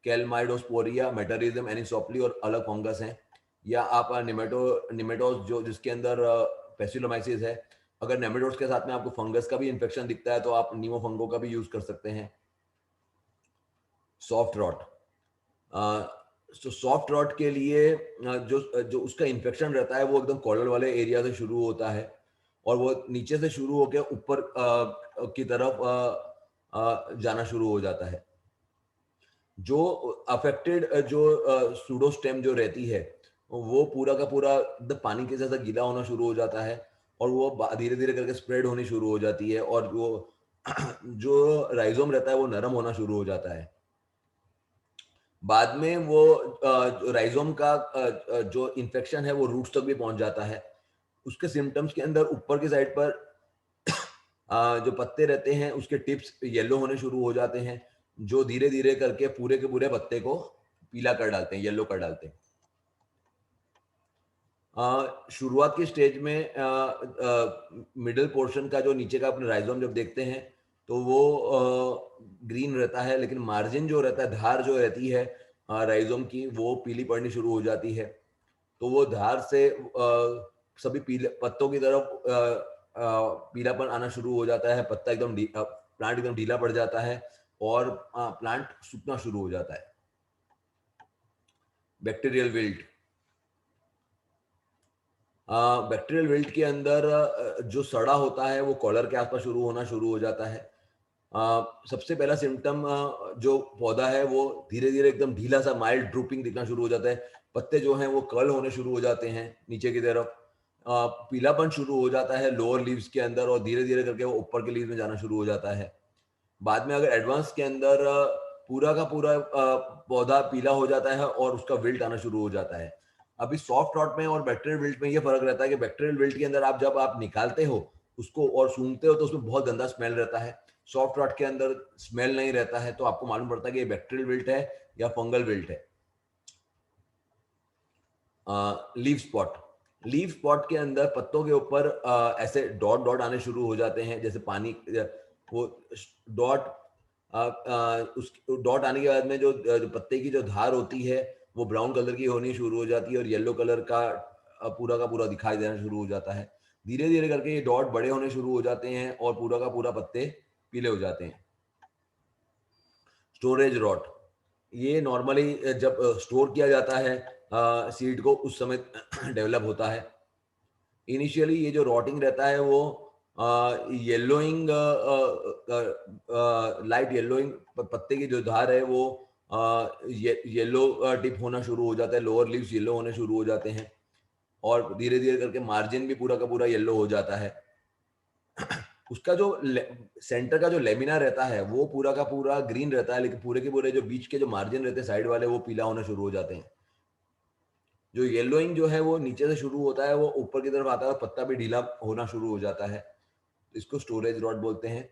कैलमाइडोस्पोरिया, मेटारिज्म, एनिसोप्ली और अलग फंगस हैं। या आप निमेटोज जो जिसके अंदर पेसिलोमाइसिस है, अगर नेमेटोड्स के साथ में आपको फंगस का भी इन्फेक्शन दिखता है तो आप नीमोफंगो का भी यूज कर सकते हैं। सॉफ्ट रॉट, तो सॉफ्ट रॉट के लिए जो जो उसका इन्फेक्शन रहता है वो एकदम कॉलर वाले एरिया से शुरू होता है और वो नीचे से शुरू होकर ऊपर की तरफ जाना शुरू हो जाता है। जो अफेक्टेड जो सूडोस्टेम जो रहती है वो पूरा का पूरा एकदम पानी के जैसा गीला होना शुरू हो जाता है और वो धीरे धीरे करके स्प्रेड होनी शुरू हो जाती है और जो राइजोम रहता है वो नरम होना शुरू हो जाता है। बाद में वो राइजोम का जो इन्फेक्शन है वो रूट्स तक भी पहुंच जाता है। उसके सिम्टम्स के अंदर ऊपर की साइड पर जो पत्ते रहते हैं उसके टिप्स येलो होने शुरू हो जाते हैं, जो धीरे धीरे करके पूरे के पूरे पत्ते को पीला कर डालते हैं, येलो कर डालते हैं। शुरुआत की स्टेज में मिडल पोर्शन का जो नीचे का अपने राइजोम जब देखते हैं तो वो ग्रीन रहता है, लेकिन मार्जिन जो रहता है, धार जो रहती है राइजोम की, वो पीली पड़नी शुरू हो जाती है। तो वो धार से सभी पीले पत्तों की तरफ पीलापन आना शुरू हो जाता है, पत्ता एकदम प्लांट एकदम ढीला पड़ जाता है और प्लांट सूखना शुरू हो जाता है। बैक्टीरियल विल्ट, बैक्टीरियल विल्ट के अंदर जो सड़ा होता है वो कॉलर के आसपास शुरू हो जाता है। सबसे पहला सिम्टम जो पौधा है वो धीरे धीरे एकदम ढीला सा माइल्ड ड्रूपिंग दिखना शुरू हो जाता है, पत्ते जो हैं वो कर्ल होने शुरू हो जाते हैं नीचे की तरफ, पीलापन शुरू हो जाता है लोअर लीव्स के अंदर और धीरे धीरे करके वो ऊपर के लीव्स में जाना शुरू हो जाता है। बाद में अगर एडवांस के अंदर पूरा का पूरा पौधा पीला हो जाता है और उसका विल्ट आना शुरू हो जाता है। अभी सॉफ्ट रॉट में और बैक्टीरियल विल्ट में ये फर्क रहता है कि बैक्टीरियल विल्ट के अंदर आप जब आप निकालते हो उसको और सूंघते हो तो उसमें बहुत गंदा स्मेल रहता है। सॉफ्ट रॉट के अंदर स्मेल नहीं रहता है, तो आपको मालूम पड़ता है कि ये बैक्टीरियल विल्ट है या फंगल विल्ट है। लीव स्पॉट, लीव स्पॉट के अंदर पत्तों के ऊपर ऐसे डॉट डॉट आने शुरू हो जाते हैं, जैसे पानी वो डॉट उस डॉट आने के बाद में जो पत्ते की जो धार होती है वो ब्राउन कलर की होनी शुरू हो जाती है और येलो कलर का पूरा दिखाई देना शुरू हो जाता है। धीरे धीरे करके ये डॉट बड़े होने शुरू हो जाते हैं और पूरा का पूरा पत्ते पीले हो जाते हैं। स्टोरेज रॉट, ये नॉर्मली जब स्टोर किया जाता है सीड को उस समय डेवलप होता है। इनिशियली ये जो रॉटिंग रहता है वो येलोइंग, लाइट येलोइंग, पत्ते की जो धार है वो येलो टिप होना शुरू हो जाता है, लोअर लीव्स येलो होने शुरू हो जाते हैं और धीरे धीरे करके मार्जिन भी पूरा का पूरा येलो हो जाता है। उसका जो सेंटर का जो लेमिना रहता है वो पूरा का पूरा ग्रीन रहता है, लेकिन पूरे के पूरे जो बीच के जो मार्जिन रहते हैं साइड वाले वो पीला होना शुरू हो जाते हैं। जो येलोइंग जो है वो नीचे से शुरू होता है, वो ऊपर की तरफ आता है और पत्ता भी ढीला होना शुरू हो जाता है, इसको स्टोरेज रॉट बोलते हैं।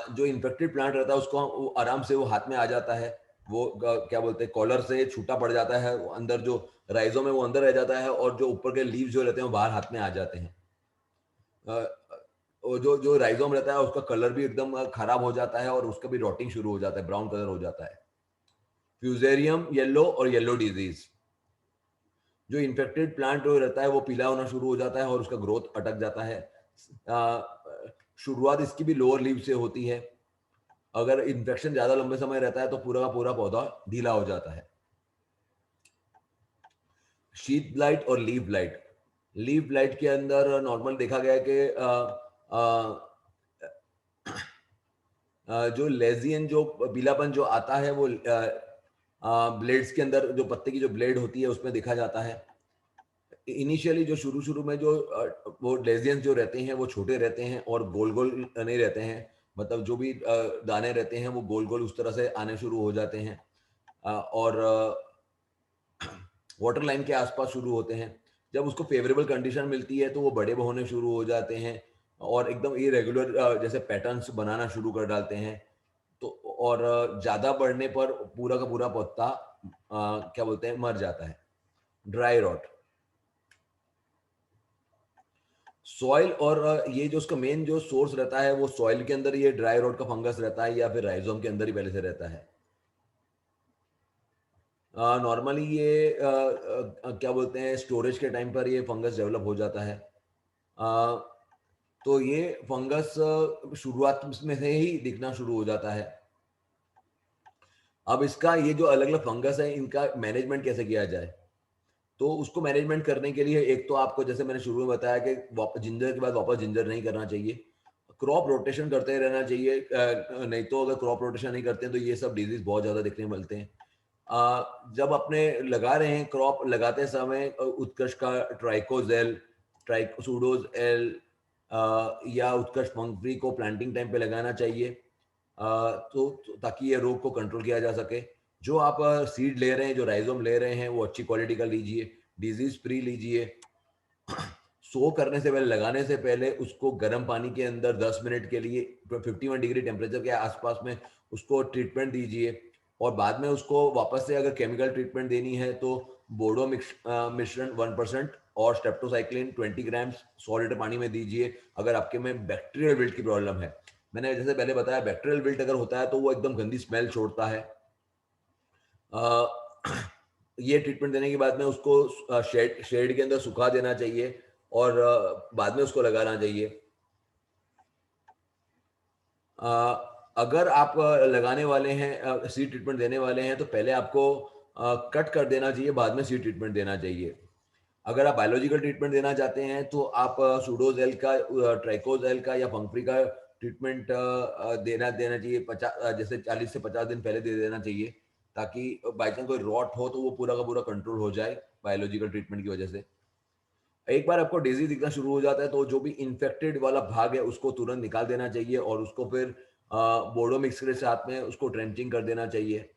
जो इन्फेक्टेड प्लांट रहता है उसको वो आराम से वो हाथ में आ जाता है, वो क्या बोलते हैं कॉलर से छूटा पड़ जाता है, वो अंदर जो राइजोम है वो अंदर रह जाता है और जो ऊपर के लीव्स जो रहते हैं वो बाहर हाथ में आ जाते हैं। और जो जो राइजोम रहता है उसका कलर भी एकदम खराब हो जाता है और उसका भी रॉटिंग शुरू हो जाता है, ब्राउन कलर हो जाता है। फ्यूजेरियम येलो और येलो डिजीज, जो इन्फेक्टेड प्लांट जो रहता है वो पीला होना शुरू हो जाता है और उसका ग्रोथ अटक जाता है। शुरुआत इसकी भी लोअर लीव से होती है, अगर इन्फेक्शन ज्यादा लंबे समय रहता है तो पूरा का पूरा पौधा ढीला हो जाता है। शीथ ब्लाइट और लीफ ब्लाइट, लीफ ब्लाइट के अंदर नॉर्मल देखा गया है कि जो लेजियन जो पीलापन जो आता है वो ब्लेड्स के अंदर जो पत्ते की जो ब्लेड होती है उसमें देखा जाता है। इनिशियली जो शुरू शुरू में जो वो लेजियंस जो रहते हैं वो छोटे रहते हैं और गोल गोल नहीं रहते हैं, मतलब जो भी दाने रहते हैं वो गोल गोल उस तरह से आने शुरू हो जाते हैं और वाटर लाइन के आसपास शुरू होते हैं। जब उसको फेवरेबल कंडीशन मिलती है तो वो बड़े होने शुरू हो जाते हैं और एकदम इरेगुलर जैसे पैटर्न्स बनाना शुरू कर डालते हैं। तो और ज्यादा बढ़ने पर पूरा का पूरा पत्ता क्या बोलते हैं मर जाता है। ड्राई रॉट, सॉइल और ये जो उसका मेन जो सोर्स रहता है वो सॉइल के अंदर ये ड्राई रॉट का फंगस रहता है या फिर राइजोम के अंदर ही पहले से रहता है। नॉर्मली ये क्या बोलते हैं स्टोरेज के टाइम पर ये फंगस डेवलप हो जाता है। तो ये फंगस शुरुआत में से ही दिखना शुरू हो जाता है। अब इसका ये जो अलग अलग फंगस है इनका मैनेजमेंट कैसे किया जाए, तो उसको मैनेजमेंट करने के लिए एक तो आपको जैसे मैंने शुरू में बताया कि जिंजर के बाद वापस जिंजर नहीं करना चाहिए, क्रॉप रोटेशन करते रहना चाहिए, नहीं तो अगर क्रॉप रोटेशन नहीं करते हैं तो ये सब डिजीज बहुत ज्यादा दिखने मिलते हैं। जब अपने लगा रहे हैं क्रॉप लगाते समय उत्कर्ष का ट्राइकोजेल, ट्राइकोसुडोज एल या उत्कर्ष फंगफ्री को प्लांटिंग टाइम पे लगाना चाहिए, ताकि ये रोग को कंट्रोल किया जा सके। जो आप सीड ले रहे हैं, जो राइजोम ले रहे हैं, वो अच्छी क्वालिटी का लीजिए, डिजीज फ्री लीजिए। सो करने से पहले, लगाने से पहले उसको गर्म पानी के अंदर 10 मिनट के लिए 51 डिग्री टेम्परेचर के आसपास में उसको ट्रीटमेंट दीजिए। और बाद में उसको वापस से अगर केमिकल ट्रीटमेंट देनी है तो बोडो मिश्रण 1% और स्टेप्टोसाइक्लिन 20 ग्राम्स 100 लीटर पानी में दीजिए अगर आपके में बैक्टीरियल विल्ट की प्रॉब्लम है। मैंने जैसे पहले बताया, बैक्टीरियल विल्ट अगर होता है तो वो एकदम गंदी स्मेल छोड़ता है। ये ट्रीटमेंट देने के बाद में उसको शेड शेड के अंदर सुखा देना चाहिए और बाद में उसको लगाना चाहिए। अगर आप लगाने वाले हैं, सीड ट्रीटमेंट देने वाले हैं, तो पहले आपको कट कर देना चाहिए, बाद में सीड ट्रीटमेंट देना चाहिए। अगर आप बायोलॉजिकल ट्रीटमेंट देना चाहते हैं तो आप सूडोजेल का, ट्राइकोजेल का या फंगफ्री का ट्रीटमेंट देना देना चाहिए। 50 जैसे 40 से 50 दिन पहले दे देना चाहिए, ताकि बाई चांस कोई रॉट हो तो वो पूरा का पूरा कंट्रोल हो जाए बायोलॉजिकल ट्रीटमेंट की वजह से। एक बार आपको डिजीज दिखना शुरू हो जाता है तो जो भी इन्फेक्टेड वाला भाग है उसको तुरंत निकाल देना चाहिए और उसको फिर बोडो मिक्स के साथ में उसको ड्रेंचिंग कर देना चाहिए।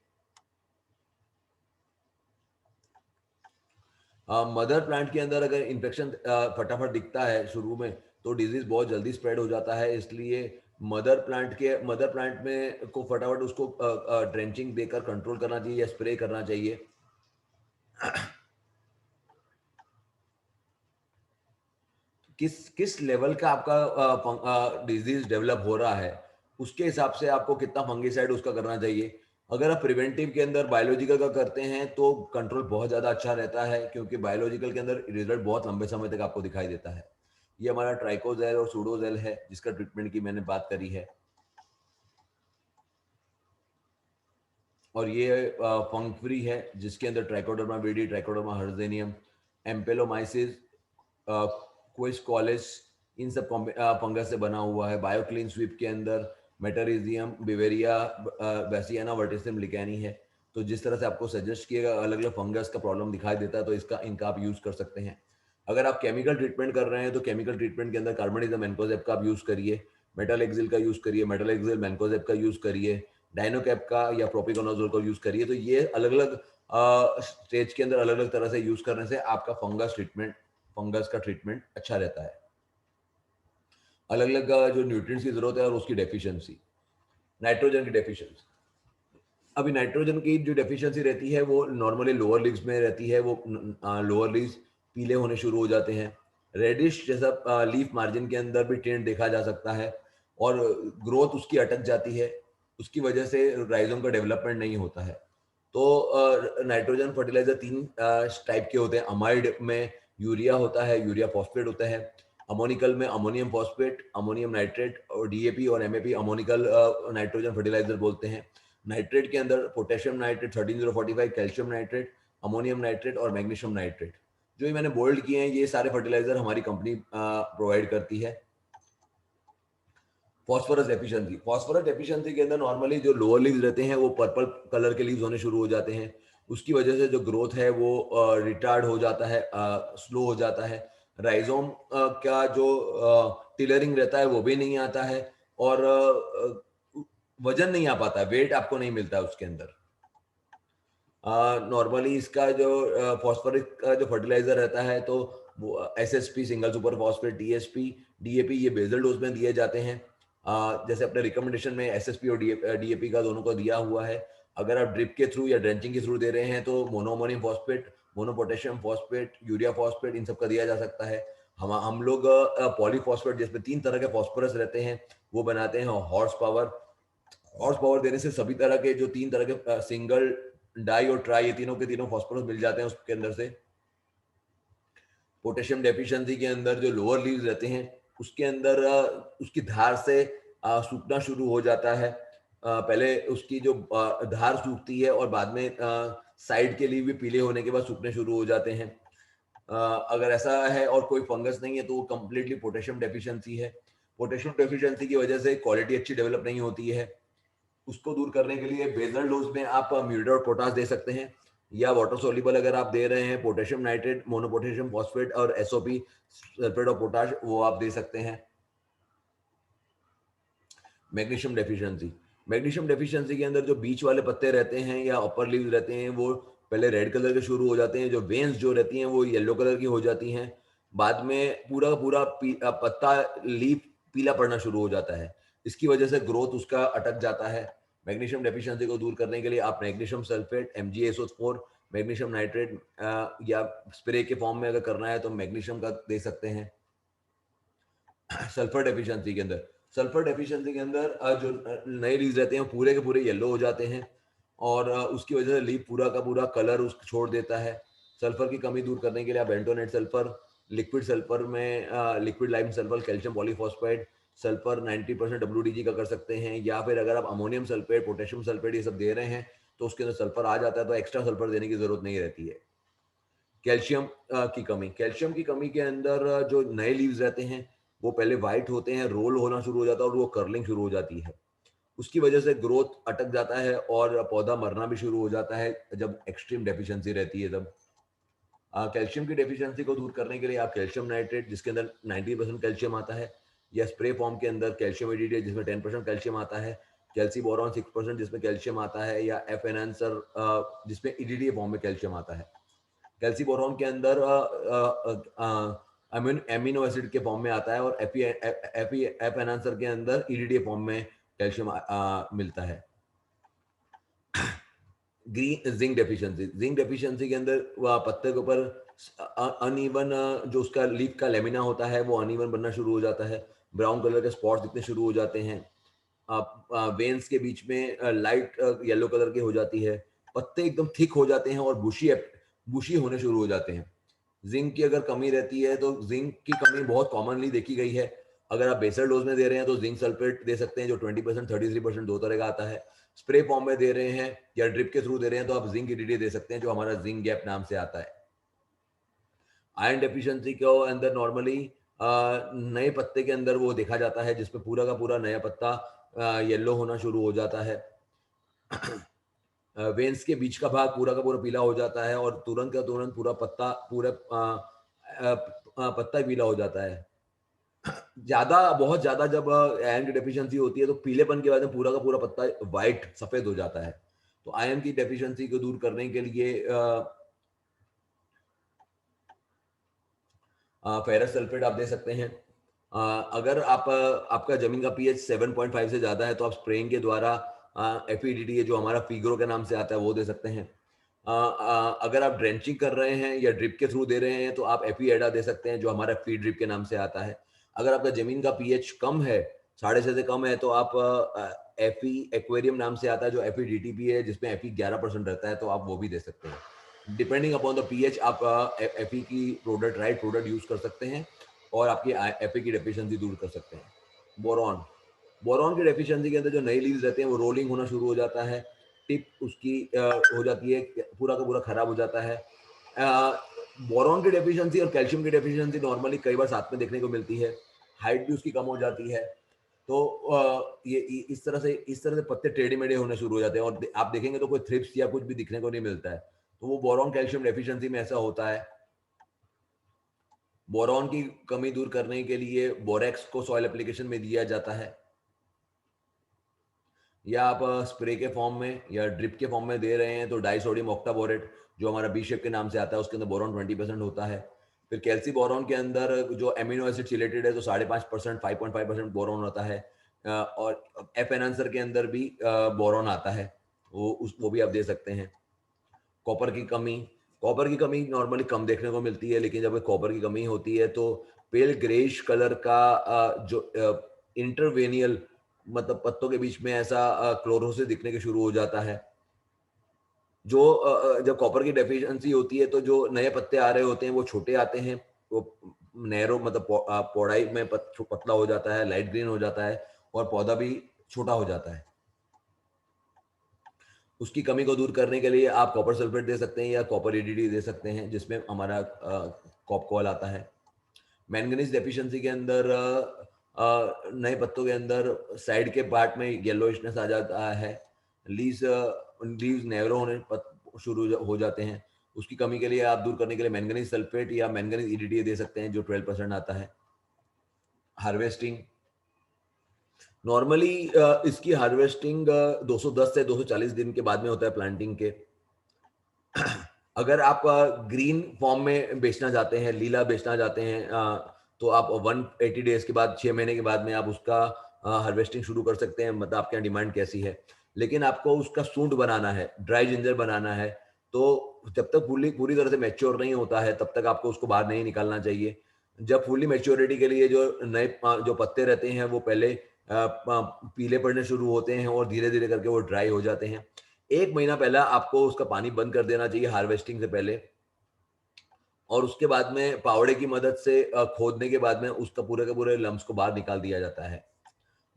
मदर प्लांट के अंदर अगर इन्फेक्शन फटाफट दिखता है शुरू में तो डिजीज बहुत जल्दी स्प्रेड हो जाता है, इसलिए मदर प्लांट में को फटाफट उसको ड्रेंचिंग देकर कंट्रोल करना चाहिए या स्प्रे करना चाहिए। किस किस लेवल का आपका डिजीज डेवलप हो रहा है, उसके हिसाब से आपको कितना फंगिसाइड उसका करना चाहिए। अगर आप प्रिवेंटिव के अंदर बायोलॉजिकल का करते हैं तो कंट्रोल बहुत ज़्यादा अच्छा रहता है, क्योंकि बायोलॉजिकल के अंदर रिजल्ट बहुत लंबे समय तक आपको दिखाई देता है। ये हमारा ट्राइकोजेल और सूडोजेल है जिसका ट्रीटमेंट की मैंने बात करी है। और ये फंगफ्री है जिसके अंदर ट्राइकोडर्मा विडी, ट्राइकोडर्मा हर्जेनियम, एम्पेलोमाइसिस, क्विस कॉलेज, इन सब फंगस से बना हुआ है। बायोक्लीन स्वीप के अंदर मेटारिजियम, बिवेरिया, बैसियाना, वर्टिसिम लिकैनी है। तो जिस तरह से आपको सजेस्ट किएगा अलग अलग फंगस का प्रॉब्लम दिखाई देता है तो इसका इनका आप यूज़ कर सकते हैं। अगर आप केमिकल ट्रीटमेंट कर रहे हैं तो केमिकल ट्रीटमेंट के अंदर कार्बनिजम मैनकोजेब का आप यूज़ करिए, मेटल एक्सिल का यूज़ करिए, मेटल एक्सिल मैनकोजेब का यूज़ करिए, डाइनोकैप का या प्रोपिकोनाजोल का यूज़ करिए। तो ये अलग अलग स्टेज के अंदर अलग अलग तरह से यूज़ करने से आपका फंगस का ट्रीटमेंट अच्छा रहता है। अलग अलग जो न्यूट्रिएंट्स की जरूरत है और उसकी डेफिशिएंसी। नाइट्रोजन की डेफिशिएंसी, अभी नाइट्रोजन की जो डेफिशिएंसी रहती है वो नॉर्मली लोअर लीव्स में रहती है। वो लोअर लीव्स पीले होने शुरू हो जाते हैं, रेडिश जैसा लीफ मार्जिन के अंदर भी टेंट देखा जा सकता है और ग्रोथ उसकी अटक जाती है। उसकी वजह से राइजोम का डेवलपमेंट नहीं होता है। तो नाइट्रोजन फर्टिलाइजर तीन टाइप के होते हैं। अमाइड में यूरिया होता है, यूरिया फॉस्फेट होता है। अमोनिकल में अमोनियम फॉस्फेट, अमोनियम नाइट्रेट और डीएपी और एमएपी अमोनिकल नाइट्रोजन फर्टिलाइजर बोलते हैं। नाइट्रेट के अंदर potassium nitrate 13045, calcium nitrate, ammonium nitrate और मैग्नीशियम नाइट्रेट। जो ये मैंने बोल्ड किए हैं ये सारे फर्टिलाइजर हमारी कंपनी प्रोवाइड करती है। फॉस्फोरस एफिशिएंसी के अंदर नॉर्मली जो लोअर लीव्स रहते हैं वो पर्पल कलर के लीव्स होने शुरू हो जाते हैं। उसकी वजह से जो ग्रोथ है वो रिटार्ड हो जाता है, स्लो हो जाता है। राइजोम का जो टिलरिंग रहता है वो भी नहीं आता है और वजन नहीं आ पाता, वेट आपको नहीं मिलता है उसके अंदर। नॉर्मली इसका जो फॉस्फोरिक का जो फर्टिलाइजर रहता है तो वो SSP, single super phosphate, TSP, DAP, ये बेसल डोज में दिए जाते हैं। जैसे अपने रिकमेंडेशन में एसएसपी और डीएपी का दोनों को दिया हुआ है। अगर आप ड्रिप के थ्रू या ड्रेंचिंग के थ्रू दे रहे हैं तो monoammonium phosphate, monopotassium phosphate, urea phosphate, इन सब का दिया जा सकता है। हम लोग पॉलीफॉस्फेट जिसमें 3 तरह के फॉस्फोरस रहते हैं वो बनाते हैं। हॉर्स पावर देने से सभी तरह के जो 3 तरह के सिंगल, डाई और ट्राई, ये तीनों के तीनों फॉस्फोरस मिल जाते हैं उसके अंदर से। पोटेशियम डेफिशिएंसी के अंदर जो लोअर लीव्स रहते हैं उसके अंदर उसकी धार से सूखना शुरू हो जाता है। पहले उसकी जो धार सूखती है और बाद में साइड के लीव भी पीले होने के बाद सूखने शुरू हो जाते हैं। अगर ऐसा है और कोई फंगस नहीं है तो वो कंप्लीटली पोटेशियम डेफिशिएंसी है। पोटेशियम डेफिशिएंसी की वजह से क्वालिटी अच्छी डेवलप नहीं होती है। उसको दूर करने के लिए बेसल डोज में आप म्यूरेट और पोटाश दे सकते हैं, या वाटर सोल्यूबल अगर आप दे रहे हैं पोटेशियम नाइट्रेट, मोनोपोटेशियम फॉस्फेट और एसओपी, सल्फेट ऑफ पोटाश, वो आप दे सकते हैं। मैग्नीशियम डेफिशिएंसी, मैग्नीशियम डेफिशिएंसी के अंदर जो बीच वाले पत्ते रहते हैं या अपर लीव्स रहते हैं वो पहले रेड कलर के शुरू हो जाते हैं, जो वेन्स जो रहती हैं वो येलो कलर की हो जाती हैं, बाद में पूरा का पूरा पत्ता लीफ पीला पड़ना शुरू हो जाता है। इसकी वजह से ग्रोथ उसका अटक जाता है। मैग्नीशियम डेफिशिएंसी को दूर करने के लिए आप magnesium sulphate, MgSO4, magnesium nitrate या स्प्रे के फॉर्म में अगर करना है तो मैग्नीशियम का दे सकते हैं। सल्फर डेफिशिएंसी के अंदर, सल्फर डेफिशिएंसी के अंदर जो नए लीव्स रहते हैं पूरे के पूरे येलो हो जाते हैं और उसकी वजह से लीफ पूरा का पूरा कलर उसको छोड़ देता है। सल्फर की कमी दूर करने के लिए आप बेंटोनेट सल्फर, लिक्विड सल्फर में liquid lime sulphur, calcium polyphosphate, sulphur 90% WDG का कर सकते हैं, या फिर अगर आप अमोनियम सल्फेट, पोटेशियम सल्फेट ये सब दे रहे हैं तो उसके अंदर सल्फर आ जाता है, तो एक्स्ट्रा सल्फर देने की जरूरत नहीं रहती है। कैल्शियम की कमी, कैल्शियम की कमी के अंदर जो नए लीव्स रहते हैं वो पहले वाइट होते हैं, रोल होना शुरू हो जाता है और वो कर्लिंग शुरू हो जाती है। उसकी वजह से ग्रोथ अटक जाता है और पौधा मरना भी शुरू हो जाता है जब एक्सट्रीम डेफिशिएंसी रहती है तब। कैल्शियम की डेफिशिएंसी को दूर करने के लिए आप कैल्शियम नाइट्रेट जिसके अंदर 90% कैल्शियम आता है, या स्प्रे फॉर्म के अंदर कैल्शियम एडिटे जिसमें 10% कैल्शियम आता है, कैल्सी बोरॉन 6% जिसमें कैल्शियम आता है, या एफ एनहांसर जिसमें ईडीडीए फॉर्म में कैल्शियम आता है। कैल्सी बोरॉन के अंदर एमिनो एसिड के फॉर्म में आता है और एफ एनहांसर के अंदर ईडीडीए फॉर्म में कैल्शियम मिलता है। Green zinc deficiency, zinc deficiency के अंदर पत्ते के ऊपर अनइवन जो उसका लीफ का लेमिना होता है वो अनइवन बनना शुरू हो जाता है, ब्राउन कलर के स्पॉट्स दिखने शुरू हो जाते हैं, वेन्स के बीच में लाइट येलो कलर की हो जाती है, पत्ते एकदम थिक हो जाते हैं और बुशी होने शुरू हो जाते हैं। जिंक की अगर कमी रहती है तो जिंक की कमी बहुत कॉमनली देखी गई है। अगर आप बेसल डोज में दे रहे हैं तो जिंक सल्फेट दे सकते हैं जो 20%, 33% दो तरह का आता है। स्प्रे फॉर्म में दे रहे हैं या ड्रिप के थ्रू दे रहे हैं तो आप जिंक ईडीडी दे सकते हैं जो हमारा जिंक गैप नाम से आता है। आयरन डेफिशिएंसी को अंदर नॉर्मली नए पत्ते के अंदर वो देखा जाता है जिसमें पूरा का पूरा नया पत्ता येलो होना शुरू हो जाता है। वेन्स के बीच का भाग पूरा का पूरा पीला हो जाता है और तुरंत का तुरंत पूरा पत्ता पत्ता पीला हो जाता है। ज्यादा बहुत ज्यादा जब आयरन की डेफिशिएंसी होती है तो पीलेपन के बाद में पूरा का पूरा पत्ता व्हाइट सफेद हो जाता है। तो आयरन की डेफिशिएंसी को दूर करने के लिए फेरस सल्फेट आप दे सकते हैं। अगर आपका जमीन का पीएच 7.5 से ज्यादा है तो आप स्प्रेइंग के द्वारा FEDTA जो हमारा फिग्रो के नाम से आता है वो दे सकते हैं। अगर आप ड्रेंचिंग कर रहे हैं या ड्रिप के थ्रू दे रहे हैं तो आप FEADA दे सकते हैं जो हमारा फीड ड्रिप के नाम से आता है। अगर आपका जमीन का पीएच कम है, 6.5 से कम है, तो आप FE एक्वेरियम नाम से आता है जो FEDTP है जिसमें FE 11% रहता है, तो आप वो भी दे सकते हैं। डिपेंडिंग अपॉन द पीएच आप FE की प्रोडक्ट, राइट प्रोडक्ट यूज कर सकते हैं और आपकी FE की डेफिशिएंसी दूर कर सकते हैं। बोरॉन, बोरॉन की डेफिशिएंसी के अंदर जो नई लीव्स रहते हैं वो रोलिंग होना शुरू हो जाता है, टिप उसकी हो जाती है, पूरा का पूरा खराब हो जाता है। बोरॉन की डेफिशिएंसी और कैल्शियम की डेफिशिएंसी नॉर्मली कई बार साथ में देखने को मिलती है, हाइट भी उसकी कम हो जाती है। तो ये इस तरह से पत्ते टेढ़े मेढ़े होने शुरू हो जाते हैं और आप देखेंगे तो कोई थ्रिप्स या कुछ भी दिखने को नहीं मिलता है, तो वो बोरॉन कैल्शियम डेफिशिएंसी में ऐसा होता है। बोरॉन की कमी दूर करने के लिए बोरेक्स को सॉइल एप्लीकेशन में दिया जाता है, या आप स्प्रे के फॉर्म में या ड्रिप के फॉर्म में दे रहे हैं तो डाइसोडियम ऑक्टाबोरेट जो हमारा बी शेप के नाम से आता है उसके अंदर बोरॉन 20% होता है। फिर कैल्सी बोरॉन के अंदर जो एमिनो एसिड चिलेटेड है तो 5.5%, 5.5% बोरॉन होता है। और एफ एनहांसर के अंदर भी बोरॉन आता है, वो भी आप दे सकते हैं। कॉपर की कमी, कॉपर की कमी नॉर्मली कम देखने को मिलती है, लेकिन जब कॉपर की कमी होती है तो पेल ग्रेइश कलर का जो इंटरवेनियल मतलब पत्तों के बीच में ऐसा क्लोरोसिस दिखने के शुरू हो जाता है। जो जब कॉपर की डेफिशिएंसी होती है तो जो नए पत्ते आ रहे होते हैं वो छोटे आते हैं, वो नैरो मतलब पौड़ाई में पतला हो जाता है, लाइट ग्रीन हो जाता है और पौधा भी छोटा हो जाता है। उसकी कमी को दूर करने के लिए आप कॉपर सल्फेट दे सकते हैं या कॉपर ईडीडी दे सकते हैं जिसमें हमारा कॉपकॉल आता है। मैंगनीज डेफिशिएंसी के अंदर नए पत्तों के अंदर साइड के पार्ट में येलोइशनेस आ जाता है, लीव्स लीव्स नैरो होने शुरू हो जाते हैं। उसकी कमी के लिए आप दूर करने के लिए मैंगनीज सल्फेट या मैंगनीज ईडीडी दे सकते हैं जो 12% आता है। हार्वेस्टिंग, नॉर्मली इसकी हार्वेस्टिंग 210 से 240 दिन के बाद में होता है प्लांटिंग के। अगर आप ग्रीन फॉर्म में बेचना चाहते हैं, लीला बेचना चाहते हैं, तो आप 180 डेज के बाद, 6 महीने के बाद में आप उसका हार्वेस्टिंग शुरू कर सकते हैं, मतलब आपके यहाँ डिमांड कैसी है। लेकिन आपको उसका सूंठ बनाना है, ड्राई जिंजर बनाना है, तो जब तक पूरी पूरी तरह से मैच्योर नहीं होता है तब तक आपको उसको बाहर नहीं निकालना चाहिए। जब फुली मैच्योरिटी के लिए जो नए जो पत्ते रहते हैं वो पहले पीले पड़ने शुरू होते हैं और धीरे धीरे करके वो ड्राई हो जाते हैं। 1 महीना पहला आपको उसका पानी बंद कर देना चाहिए हार्वेस्टिंग से पहले, और उसके बाद में फावड़े की मदद से खोदने के बाद में उसका पूरे के पूरे लम्स को बाहर निकाल दिया जाता है।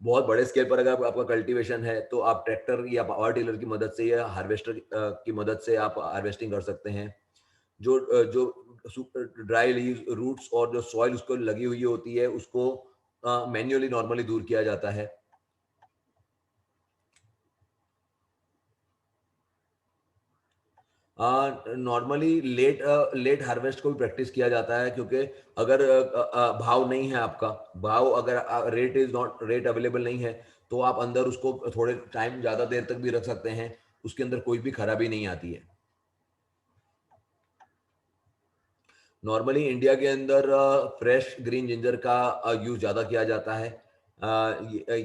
बहुत बड़े स्केल पर अगर आपका कल्टीवेशन है तो आप ट्रैक्टर या पावर टिलर की मदद से या हार्वेस्टर की मदद से आप हार्वेस्टिंग कर सकते हैं। जो ड्राई लीव्स, रूट्स और जो सॉइल उसको लगी हुई होती है उसको मैन्युअली नॉर्मली दूर किया जाता है। नॉर्मली लेट हार्वेस्ट को भी प्रैक्टिस किया जाता है, क्योंकि अगर भाव नहीं है आपका, भाव अगर रेट अवेलेबल नहीं है, तो आप अंदर उसको थोड़े टाइम ज़्यादा देर तक भी रख सकते हैं, उसके अंदर कोई भी खराबी नहीं आती है। नॉर्मली इंडिया के अंदर फ्रेश ग्रीन जिंजर का यूज ज़्यादा किया जाता है,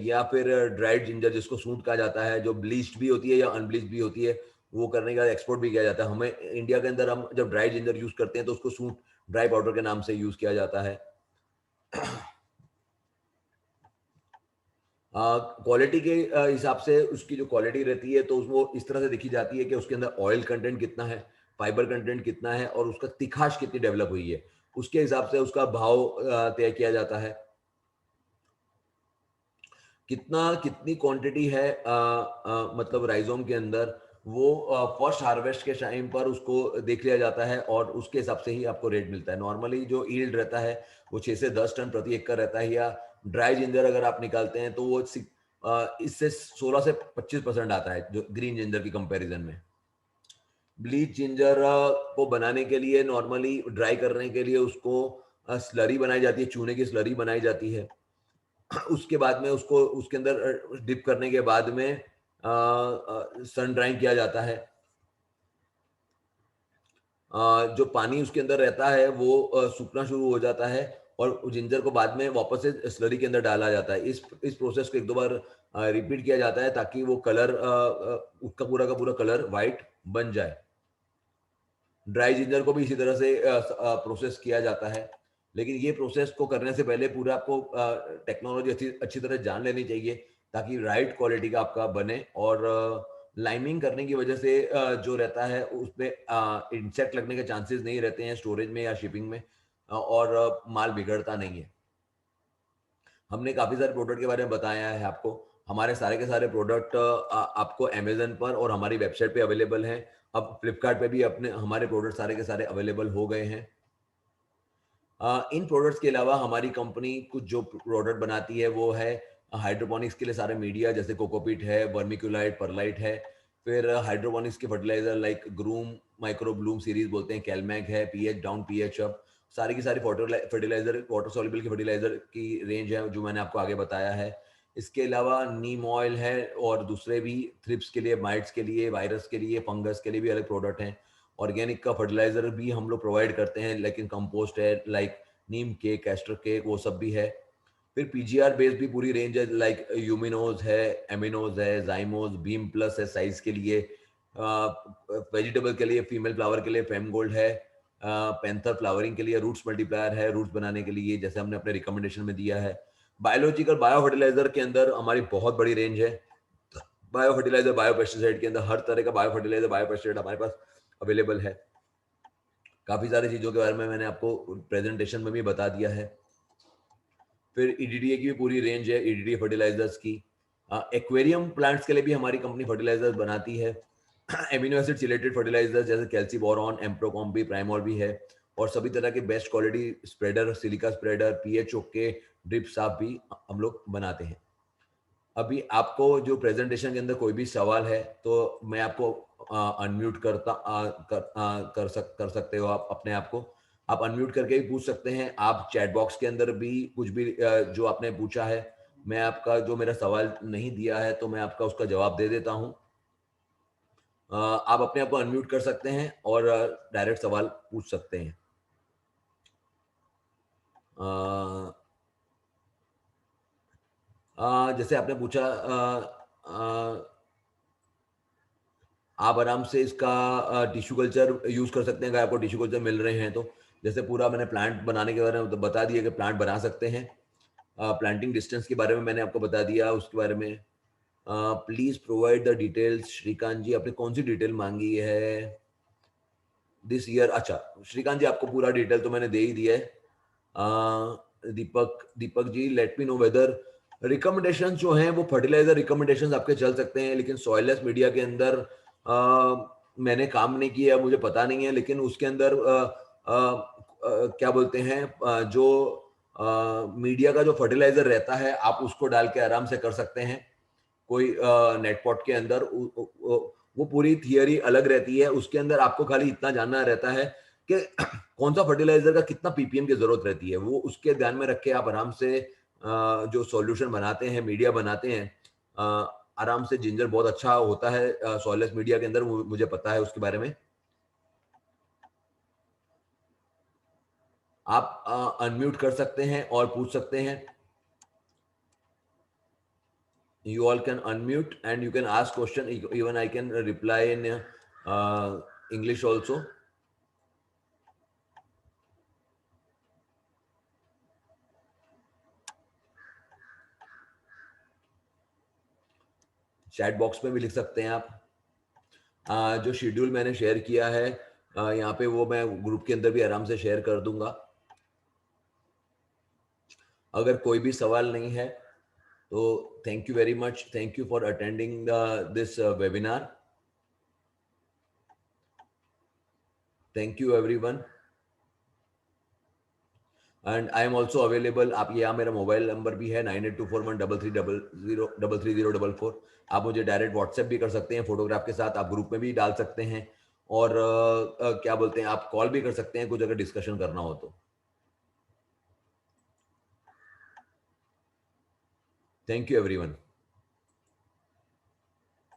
या फिर ड्राइड जिंजर जिसको सूट कहा जाता है, जो ब्लीच्ड भी होती है या अनब्लीच्ड भी होती है, वो करने का एक्सपोर्ट भी किया जाता है। हमें इंडिया के अंदर हम जब ड्राई जिंजर यूज करते हैं तो उसको सूट ड्राई पाउडर के नाम से यूज किया जाता है। क्वालिटी के हिसाब से उसकी जो क्वालिटी रहती है तो वो इस तरह से देखी जाती है कि उसके अंदर ऑयल कंटेंट कितना है, फाइबर कंटेंट कितना है और उसका तिखाश कितनी डेवलप हुई है, उसके हिसाब से उसका भाव तय किया जाता है। कितनी क्वांटिटी है मतलब राइजोम के अंदर, वो फर्स्ट हार्वेस्ट के टाइम पर उसको देख लिया जाता है और उसके हिसाब से ही आपको रेट मिलता है। नॉर्मली जो यील्ड रहता है वो 6 से 10 टन प्रति एकड़ रहता है, या ड्राई जिंजर अगर आप निकालते हैं तो वो इससे 16 से 25% आता है जो ग्रीन जिंजर की कंपैरिजन में। ब्लीच जिंजर को बनाने के लिए, नॉर्मली ड्राई करने के लिए उसको स्लरी बनाई जाती है, चूने की स्लरी बनाई जाती है। उसके बाद में उसको उसके अंदर डिप करने के बाद में सन ड्राइंग किया जाता है। जो पानी उसके अंदर रहता है वो सूखना शुरू हो जाता है और जिंजर को बाद में वापस से स्लरी के अंदर डाला जाता है। इस प्रोसेस को एक दो बार रिपीट किया जाता है ताकि वो कलर उसका पूरा का पूरा कलर वाइट बन जाए। ड्राई जिंजर को भी इसी तरह से प्रोसेस किया जाता है, लेकिन ये प्रोसेस को करने से पहले पूरा आपको टेक्नोलॉजी अच्छी अच्छी तरह जान लेनी चाहिए ताकि राइट क्वालिटी का आपका बने। और लाइमिंग करने की वजह से जो रहता है उसमें इंसेक्ट लगने के चांसेस नहीं रहते हैं स्टोरेज में या शिपिंग में, और माल बिगड़ता नहीं है। हमने काफ़ी सारे प्रोडक्ट के बारे में बताया है आपको। हमारे सारे के सारे प्रोडक्ट आपको अमेज़न पर और हमारी वेबसाइट पे अवेलेबल हैं। अब फ्लिपकार्ट पे भी अपने हमारे प्रोडक्ट सारे के सारे अवेलेबल हो गए हैं। इन प्रोडक्ट्स के अलावा हमारी कंपनी कुछ जो प्रोडक्ट बनाती है वो है हाइड्रोपोनिक्स के लिए सारे मीडिया, जैसे कोकोपीट है, वर्मिक्यूलाइट, परलाइट है। फिर हाइड्रोपोनिक्स के fertiliser like groom, micro bloom series बोलते हैं, कैलमैक है, पीएच डाउन, पीएच अप, सारी की सारी फर्टिलाइजर, वाटर सॉल्युबल की फर्टिलाइजर की रेंज है जो मैंने आपको आगे बताया है। इसके अलावा नीम ऑयल है और दूसरे भी थ्रिप्स के लिए, माइट्स के लिए, वायरस के लिए, फंगस के लिए भी अलग प्रोडक्ट हैं। ऑर्गेनिक का फर्टिलाइजर भी हम लोग प्रोवाइड करते हैं, लेकिन कंपोस्ट है लाइक नीम केक, कैस्टर केक, वो सब भी है। फिर पीजीआर बेस्ड भी पूरी रेंज है, लाइक यूमिनोज है, एमिनोज है, जाइमोज, बीम प्लस है साइज के लिए, वेजिटेबल के लिए, फीमेल फ्लावर के लिए फेम गोल्ड है, पैंथर फ्लावरिंग के लिए रूट्स मल्टीप्लायर है, रूट्स बनाने के लिए जैसे हमने अपने रिकमेंडेशन में दिया है। बायोलॉजिकल बायो फर्टिलाइजर के अंदर हमारी बहुत बड़ी रेंज है। बायो फर्टिलाइजर, बायो पेस्टिसाइड के अंदर हर तरह का बायो फर्टिलाइजर, बायो पेस्टिसाइड हमारे पास अवेलेबल है। काफ़ी सारी चीज़ों के बारे में मैंने आपको प्रेजेंटेशन में भी बता दिया है। फिर ईडीडीए की भी पूरी रेंज है, ईडीडीए फर्टिलाइजर्स की। एक्वेरियम प्लांट्स के लिए भी हमारी कंपनी फर्टिलाइजर्स बनाती है। एमिनो एसिड चिलेटेड फर्टिलाइजर्स जैसे कैल्सीबोरॉन, एम्प्रोकॉम भी, प्राइमोल भी है, और सभी तरह के best quality spreader, silica spreader, PHO के ड्रिप साफ भी हम लोग बनाते हैं। अभी आपको जो प्रेजेंटेशन के अंदर कोई भी सवाल है तो मैं आपको अनम्यूट कर सकते हो आप अपने आप को। आप अनम्यूट करके भी पूछ सकते हैं। आप चैट बॉक्स के अंदर भी कुछ भी जो आपने पूछा है मैं आपका जो मेरा सवाल नहीं दिया है तो मैं आपका उसका जवाब दे देता हूँ। आप अपने आप को अनम्यूट कर सकते हैं और डायरेक्ट सवाल पूछ सकते हैं। जैसे आपने पूछा, आप आराम से इसका टिश्यू कल्चर यूज़ कर सकते हैं अगर आपको टिश्यू कल्चर मिल रहे हैं तो। जैसे पूरा मैंने प्लांट बनाने के बारे में तो बता दिया कि प्लांट बना सकते हैं। प्लांटिंग डिस्टेंस के बारे में मैंने आपको बता दिया, उसके बारे में। Please provide the details. Shrikant ji, आपने कौन सी डिटेल माँगी है? दिस ईयर, अच्छा, श्रीकांत जी आपको पूरा डिटेल तो मैंने दे ही दिया है। Deepak Deepak ji, let me know whether recommendations जो हैं वो फर्टिलाइजर रिकमेंडेशंस आपके चल सकते हैं, लेकिन सॉइललेस मीडिया के अंदर मैंने काम नहीं किया, मुझे पता नहीं है, लेकिन उसके अंदर क्या बोलते हैं, जो मीडिया का जो फर्टिलाइजर रहता है आप उसको डाल के आराम से कर सकते हैं। कोई नेटपॉट के अंदर वो पूरी थियरी अलग रहती है, उसके अंदर आपको खाली इतना जानना रहता है कि कौन सा फर्टिलाइजर का कितना पीपीएम की जरूरत रहती है, वो उसके ध्यान में रख के आप आराम से जो सॉल्यूशन बनाते हैं, मीडिया बनाते हैं, आराम से। जिंजर बहुत अच्छा होता है सॉइललेस मीडिया के अंदर, मुझे पता है उसके बारे में। आप अनम्यूट कर सकते हैं और पूछ सकते हैं। You all can unmute and you can ask question. Even I can reply in English also. Chat box में भी लिख सकते हैं आप। जो शेड्यूल मैंने शेयर किया है यहाँ पे, वो मैं ग्रुप के अंदर भी आराम से शेयर कर दूंगा। अगर कोई भी सवाल नहीं है तो thank you very much. Thank you for attending this webinar. Thank you everyone. And I am also available. आप, यहाँ मेरा मोबाइल नंबर भी है 9824133044। आप मुझे डायरेक्ट व्हाट्सएप भी कर सकते हैं फोटोग्राफ के साथ, आप ग्रुप में भी डाल सकते हैं, और क्या बोलते हैं, आप कॉल भी कर सकते हैं कुछ अगर डिस्कशन करना हो तो। Thank you everyone.